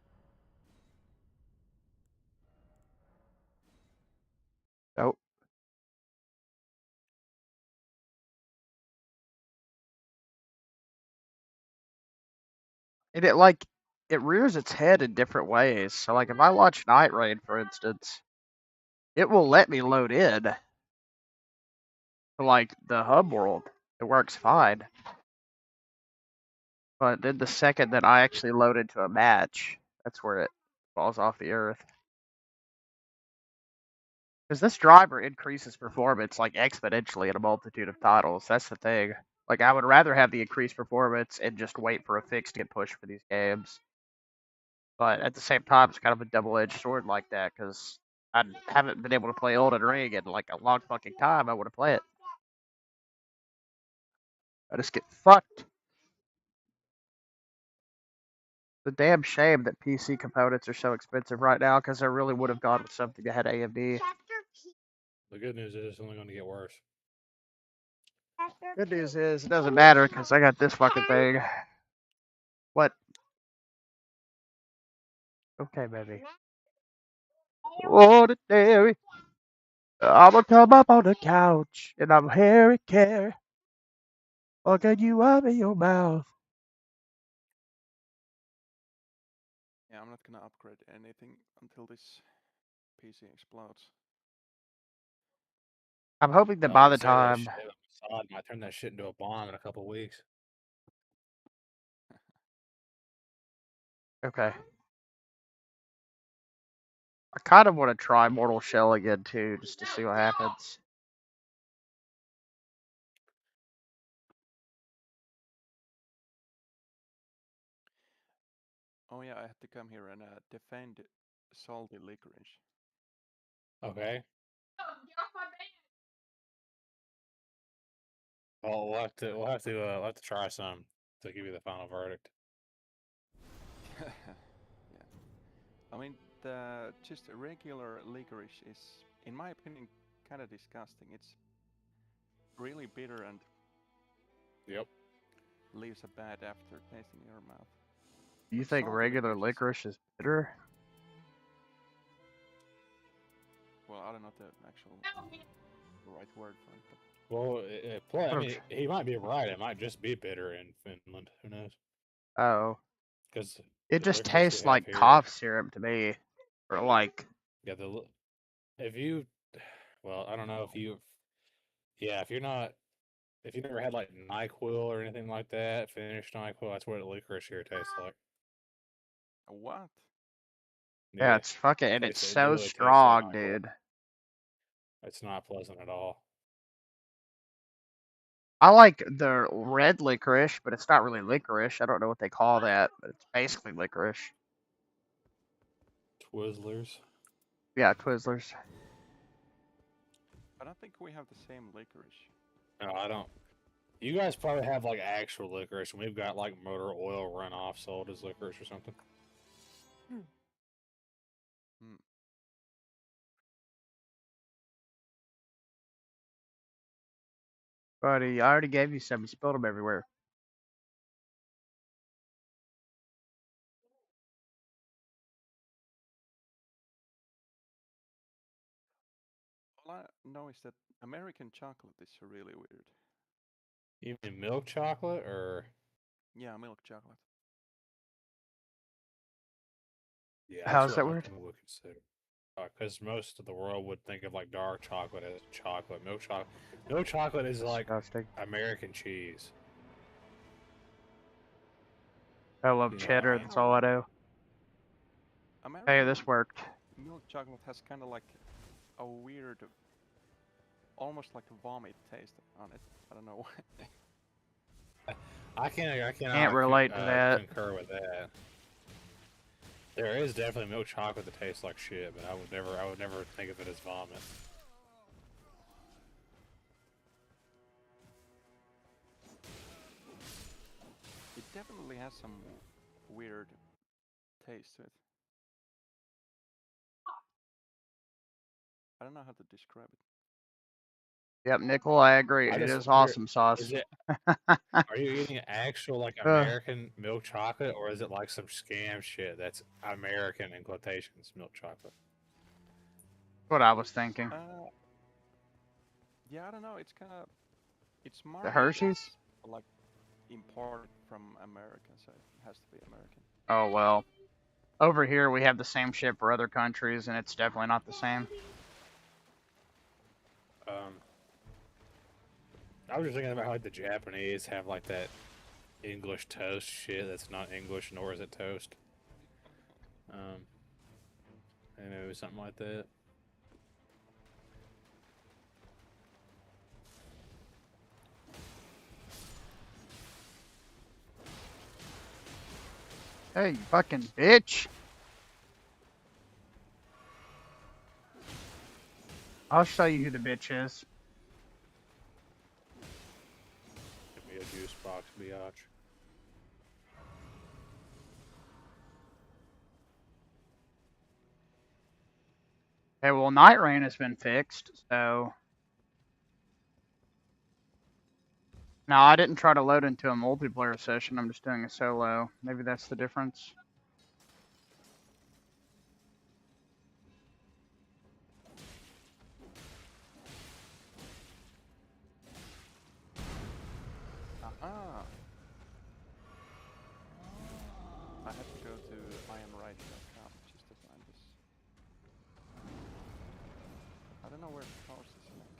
S1: And it rears its head in different ways. So, like, if I launch Night Raid, for instance, it will let me load in to, like, the hub world. It works fine. But then the second that I actually load into a match, that's where it falls off the earth. Because this driver increases performance, like, exponentially in a multitude of titles. That's the thing. Like, I would rather have the increased performance and just wait for a fix to get pushed for these games. But at the same time, it's kind of a double-edged sword like that, because I haven't been able to play Olden Ring in, like, a long fucking time. I want to play it. I just get fucked. The damn shame that PC components are so expensive right now, because I really would have gone with something that had AMD.
S2: The good news is it's only going to get worse.
S1: Good news is, it doesn't matter, because I got this fucking thing. What? Okay, baby. Ordinary. I'ma come up on the couch, and I'm Harry Carey. Or can you open your mouth?
S4: Yeah, I'm not gonna upgrade anything until this PC explodes.
S1: I'm hoping that
S2: Oh,
S1: by
S2: you
S1: the
S2: say that
S1: time...
S2: shit, Assad might turn that shit into a bomb in a couple weeks.
S1: Okay. I kind of want to try Mortal Shell again, too, just to see what happens.
S4: Oh yeah, I had to come here and defend salty licorice.
S2: Okay. Well, we'll have to try some to give you the final verdict.
S4: Yeah. I mean, the just regular licorice is, in my opinion, kind of disgusting. It's really bitter and
S2: Yep.
S4: leaves a bad aftertaste in your mouth.
S1: You
S4: But
S1: think
S4: salty
S1: regular
S4: licorice
S1: licorice is bitter?
S4: well, I don't know the actual right word for it, but
S2: Well, I mean, he might be right. It might just be bitter in Finland. Who knows?
S1: Oh.
S2: Because
S1: It
S2: the
S1: just
S2: licorice we
S1: tastes
S2: have
S1: like
S2: here,
S1: cough syrup to me. Or like...
S2: yeah, if you, well, I don't know if you, yeah, if you never had like NyQuil or anything like that, finished NyQuil, that's what licorice here tastes like.
S4: what?
S1: Yeah,
S2: Yeah,
S1: it's fucking... And it's
S2: it
S1: so
S2: literally tastes like
S1: strong,
S2: NyQuil.
S1: dude.
S2: It's not pleasant at all.
S1: I like the red licorice, but it's not really licorice. I don't know what they call that, but it's basically licorice.
S2: Twizzlers.
S1: Yeah, Twizzlers.
S4: I don't think we have the same licorice.
S2: No, I don't. You guys probably have like actual licorice, and we've got like motor oil runoff sold as licorice or something.
S4: Hmm.
S1: Buddy, I already gave you some. You spilled them everywhere.
S4: All I know is that American chocolate is really weird.
S2: You mean milk chocolate or?
S4: Yeah, milk chocolate.
S2: Yeah, that's
S1: How's
S2: what
S1: that
S2: most
S1: weird?
S2: people would consider. Because most of the world would think of like dark chocolate as chocolate. Milk chocolate is like
S1: Disgusting.
S2: American cheese.
S1: I love
S2: You know,
S1: cheddar.
S2: I
S1: That's all I do. Hey,
S4: American
S1: this worked.
S4: milk chocolate has kind of like a weird, almost like a vomit taste on it. I don't know why.
S2: I cannot
S1: Can't relate to that.
S2: concur with that. There is definitely milk chocolate that tastes like shit, but I would never think of it as vomit.
S4: It definitely has some weird taste to it. I don't know how to describe it.
S1: Yep, Nickel, I agree.
S2: I
S1: It
S2: just
S1: is
S2: wonder,
S1: awesome sauce.
S2: is it? Are you eating actual like American milk chocolate, or is it like some scam shit that's American in quotations milk chocolate?
S1: What I was thinking.
S4: Yeah, I don't know. It's kind of, it's
S1: The
S4: marketed
S1: Hershey's?
S4: as like imported from America, so it has to be American.
S1: Oh, well. Over here, we have the same shit for other countries, and it's definitely not the same.
S2: I was just thinking about how like the Japanese have like that English toast shit that's not English, nor is it toast. And maybe something like that.
S1: Hey, you fucking bitch. I'll show you who the bitch is.
S2: Give me a juice box, biatch.
S1: Okay, well, Night Rain has been fixed, so... Now, I didn't try to load into a multiplayer session. I'm just doing a solo. Maybe that's the difference.
S4: Aha! I have to go to IamRight.com just to find this. I don't know where to post this link.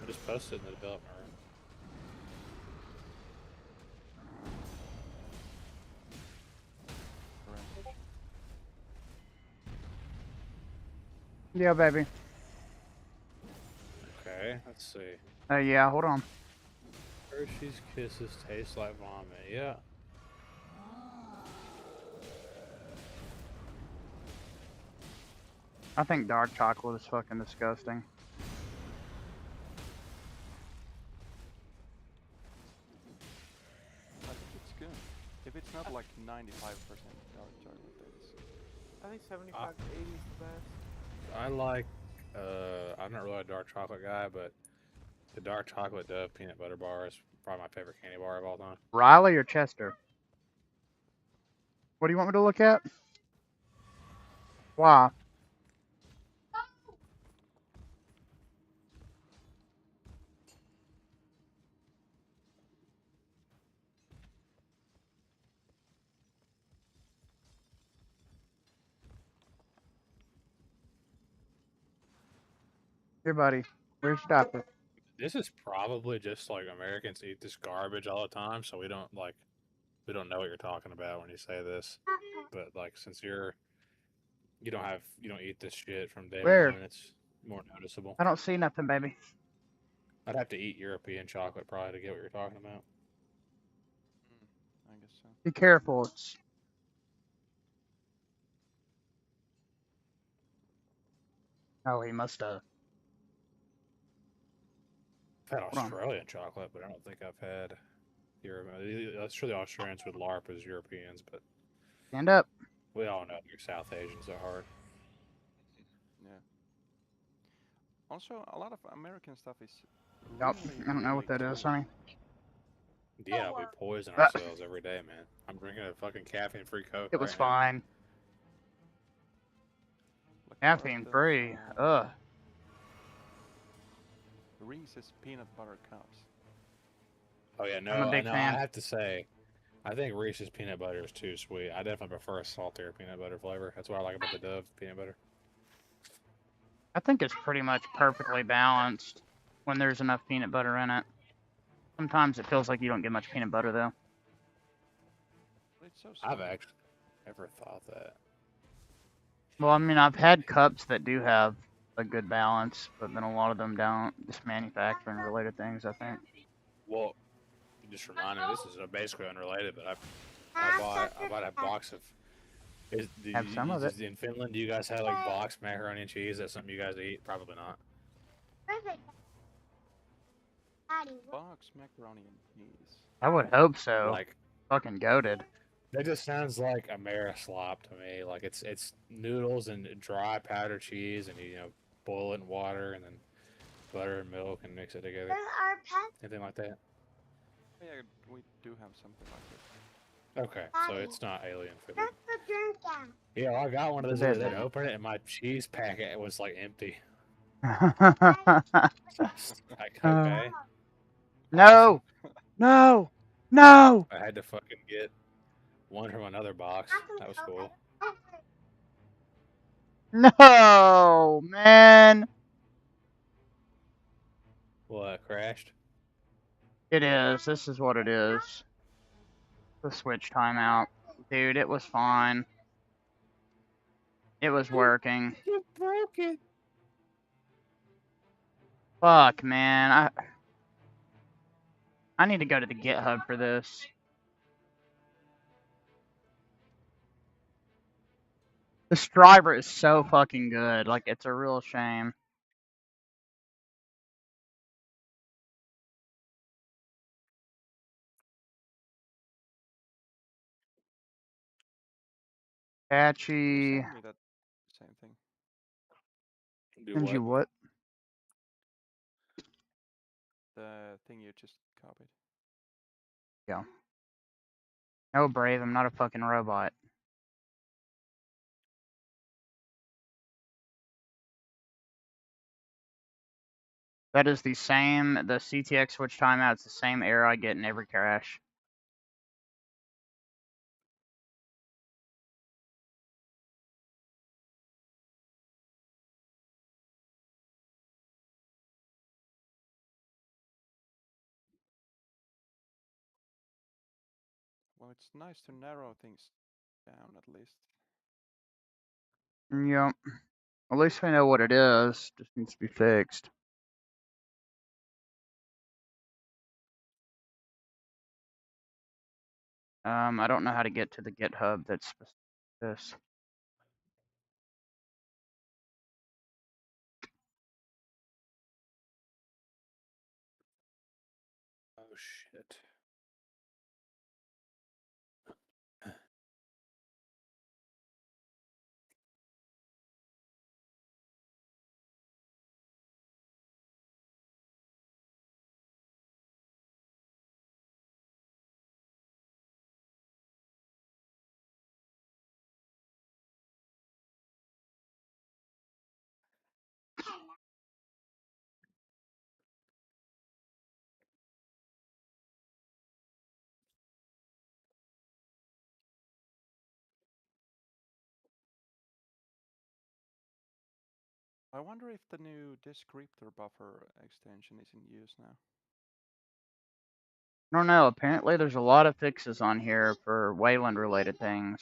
S2: I just posted it in the development room.
S4: Right.
S1: Yeah, baby.
S2: Okay, let's see.
S1: Yeah, hold on.
S2: Hershey's Kisses taste like vomit. Yeah.
S1: I think dark chocolate is fucking disgusting.
S4: I think it's good. If it's not like 95% dark chocolate, it's...
S3: I think 75 to 80 is the best.
S2: I like, I'm not really a dark chocolate guy, but the dark chocolate Dove peanut butter bar is probably my favorite candy bar of all time.
S1: Riley or Chester? What do you want me to look at? Why? Here, buddy. Where's your diaper?
S2: This is probably just like Americans eat this garbage all the time, so we don't know what you're talking about when you say this. But like, since you don't eat this shit from day
S1: Where?
S2: one, it's more noticeable.
S1: I don't see nothing, baby.
S2: I'd have to eat European chocolate probably to get what you're talking about.
S4: I guess so.
S1: Be careful. It's... Oh, he must have.
S2: I've had
S1: Hold on.
S2: Australian chocolate, but I don't think I've had Europe. That's sure the Australians would LARP as Europeans, but
S1: Stand up.
S2: we all know you're South Asians at heart.
S4: Yeah. Also, a lot of American stuff is
S1: Yep.
S4: really,
S1: I don't know what
S4: really
S1: that is,
S4: cool.
S1: honey.
S2: Yeah, we poison ourselves every day, man. I'm drinking a fucking caffeine-free Coke.
S1: It was
S2: right now.
S1: fine.
S4: Like a lot of
S1: Caffeine
S4: those,
S1: free. Ugh.
S4: Reese's peanut butter cups.
S2: Oh yeah, no,
S1: I'm a big
S2: no.
S1: fan.
S2: I have to say, I think Reese's peanut butter is too sweet. I definitely prefer a saltier peanut butter flavor. That's what I like about the Dove peanut butter.
S1: I think it's pretty much perfectly balanced when there's enough peanut butter in it. Sometimes it feels like you don't get much peanut butter though.
S4: But it's so
S2: I've
S4: sweet.
S2: actually never thought that.
S1: Well, I mean, I've had cups that do have a good balance, but then a lot of them don't. Just manufacturing related things, I think.
S2: Well, you just reminded me. This is basically unrelated, but I bought a box of.
S1: Have some of it.
S2: In Finland, do you guys have like boxed macaroni and cheese? That's something you guys eat? Probably not.
S4: Box macaroni and cheese.
S1: I would hope so.
S2: Like
S1: Fucking goated.
S2: that just sounds like Amerislop to me. Like it's noodles and dry powdered cheese, and you know boil it in water and then butter and milk and mix it together. Anything like that?
S4: Yeah, we do have something like this.
S2: Okay, so it's not alien food. Yeah, I got one of those.
S1: It
S2: I
S1: isn't.
S2: opened it, and my cheese packet was like empty. Like, okay.
S1: No! No! No!
S2: I had to fucking get one from another box. That was cool.
S1: No, man.
S2: What, crashed?
S1: It is. This is what it is. The switch timeout. Dude, it was fine. It was working.
S2: You broke it.
S1: Fuck, man. I need to go to the GitHub for this. This driver is so fucking good. Like, it's a real shame. Patchy.
S4: Send me that same thing.
S2: Do
S1: Send you what?
S4: The thing you just copied.
S1: Yeah. No, Brave, I'm not a fucking robot. That is the CTX switch timeout. It's the same error I get in every crash.
S4: Well, it's nice to narrow things down at least.
S1: Yep. At least we know what it is. Just needs to be fixed. I don't know how to get to the GitHub that's this.
S2: Oh shit.
S4: I wonder if the new descriptor buffer extension is in use now.
S1: I don't know. Apparently, there's a lot of fixes on here for Wayland related things.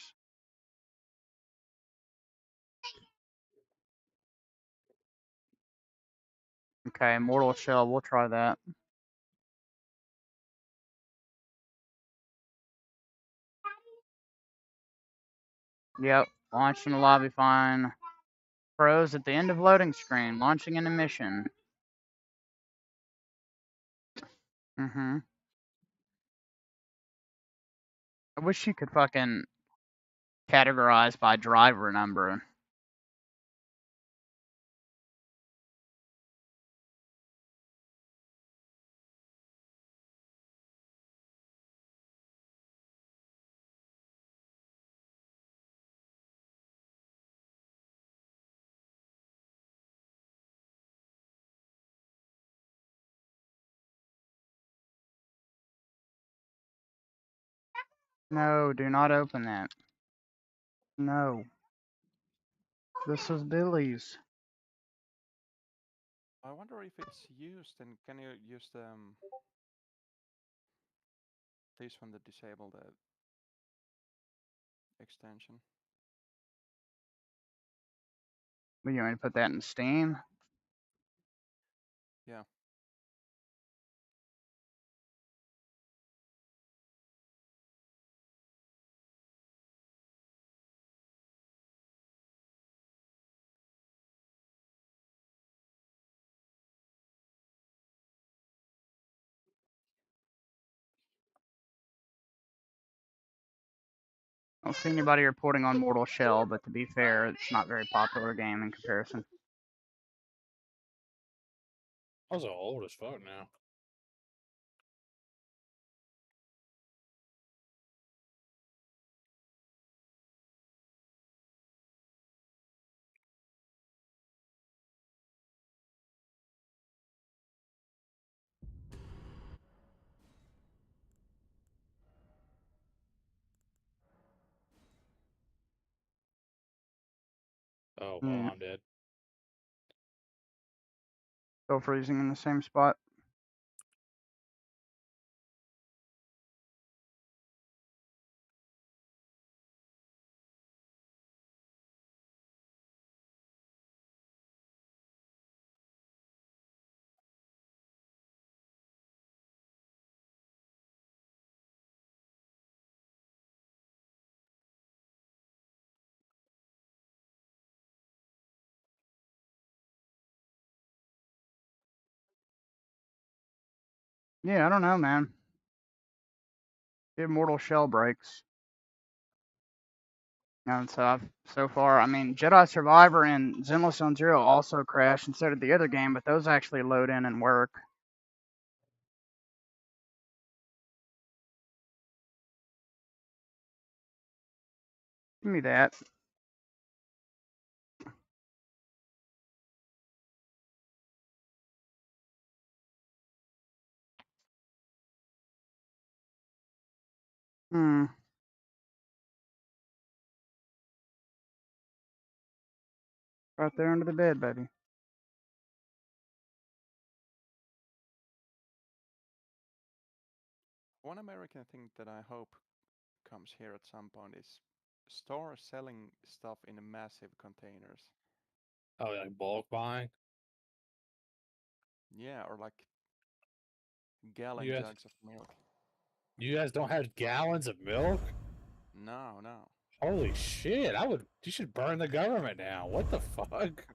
S1: Okay, Mortal Shell, we'll try that. Yep, launched in the lobby fine. Pros at the end of loading screen, launching into mission. Mm-hmm. I wish you could fucking categorize by driver number. No, do not open that. No. This is Billy's.
S4: I wonder if it's used, and can you use the this one to disable the extension?
S1: Will you want to put that in Steam?
S4: Yeah.
S1: I don't see anybody reporting on Mortal Shell, but to be fair, it's not a very popular game in comparison.
S2: Those are old as fuck now. Oh, well, I'm dead.
S1: Still freezing in the same spot. Yeah, I don't know, man. Did Mortal Shell breaks. And so far, I mean, Jedi Survivor and Zenless on Zero also crashed, and so did the other game, but those actually load in and work. Give me that. Hmm. Right there under the bed, baby.
S4: One American thing that I hope comes here at some point is stores selling stuff in massive containers.
S2: Oh, like bulk buying?
S4: Yeah, or like gallon
S2: You guys,
S4: jugs of milk.
S2: you guys don't have gallons of milk?
S4: No, no.
S2: Holy shit! You should burn the government down. What the fuck?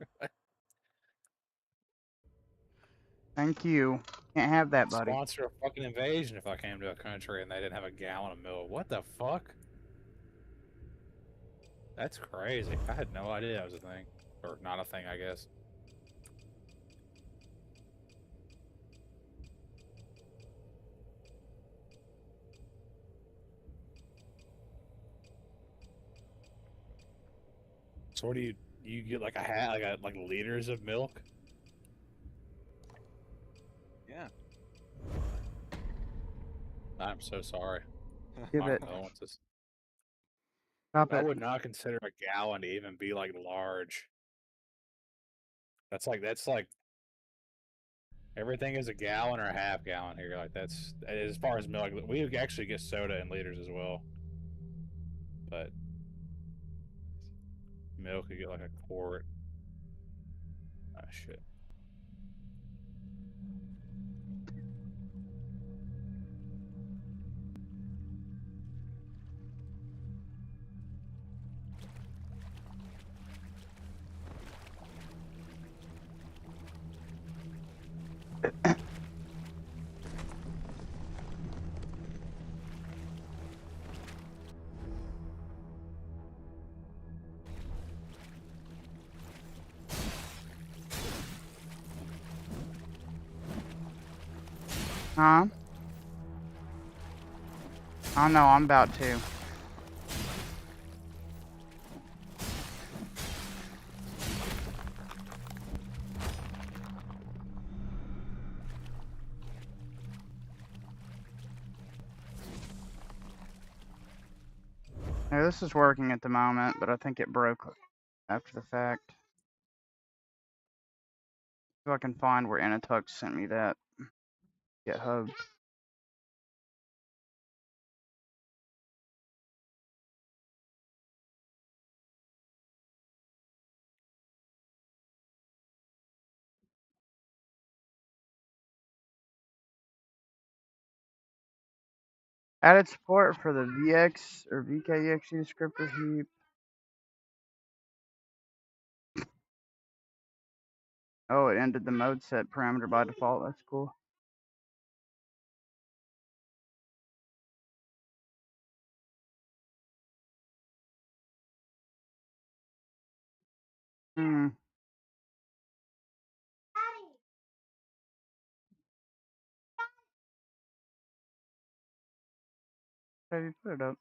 S1: Thank you. Can't have that, buddy.
S2: Sponsor a fucking invasion if I came to a country and they didn't have a gallon of milk. What the fuck? That's crazy. I had no idea that was a thing. Or not a thing, I guess. So what do you get like a hat, like liters of milk?
S4: Yeah.
S2: I'm so sorry.
S1: Give
S2: My
S1: it.
S2: condolences.
S1: Stop
S2: I
S1: it.
S2: would not consider a gallon to even be like large. That's like everything is a gallon or a half gallon here. Like that's as far as milk. We actually get soda in liters as well, but milk you get like a quart. Ah, shit.
S1: Huh? Oh no, I'm about to. Yeah, this is working at the moment, but I think it broke after the fact. If I can find where Anatux sent me that GitHub. Added support for the VX or VKEXE descriptor heap. Oh, it ended the mode set parameter by default. That's cool. Hmm. Have you put it up?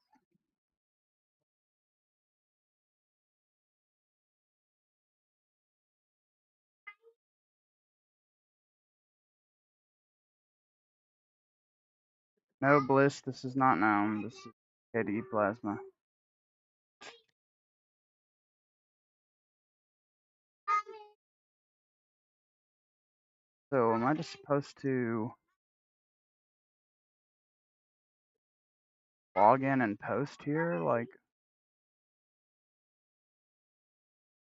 S1: No, Bliss, this is not known. This is KDE Plasma. So, am I just supposed to log in and post here? Like,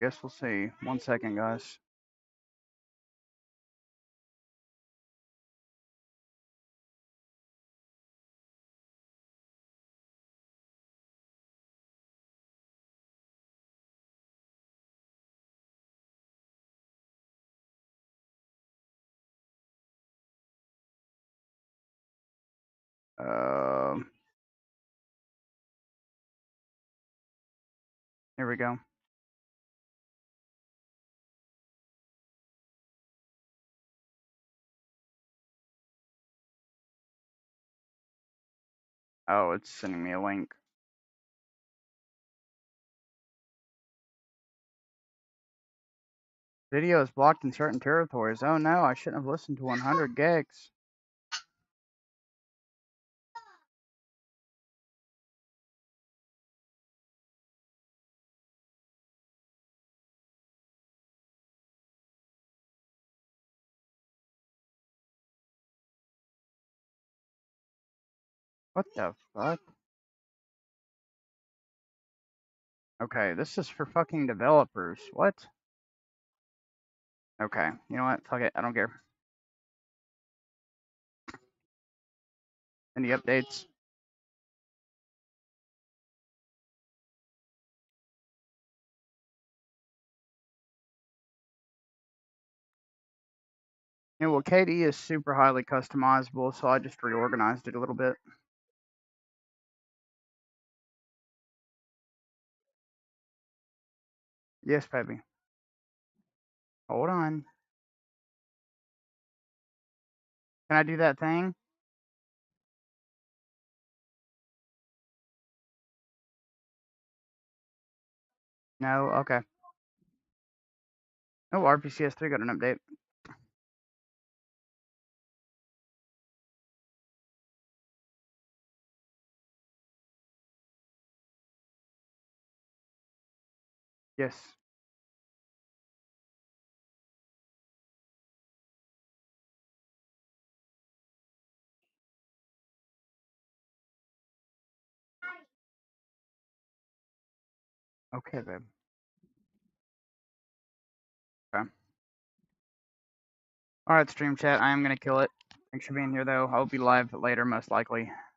S1: guess we'll see. 1 second, guys. Here we go. Oh, it's sending me a link. Video is blocked in certain territories. Oh no, I shouldn't have listened to 100 gigs. What the fuck? Okay, this is for fucking developers. What? Okay, you know what? Fuck it, I don't care. Any updates? Yeah, well, KDE is super highly customizable, so I just reorganized it a little bit. Yes, baby. Hold on. Can I do that thing? No? Okay. Oh, RPCS3 got an update. Yes. Okay, babe. Okay. Alright, stream chat, I am gonna kill it. Thanks for being here, though. I'll be live later, most likely.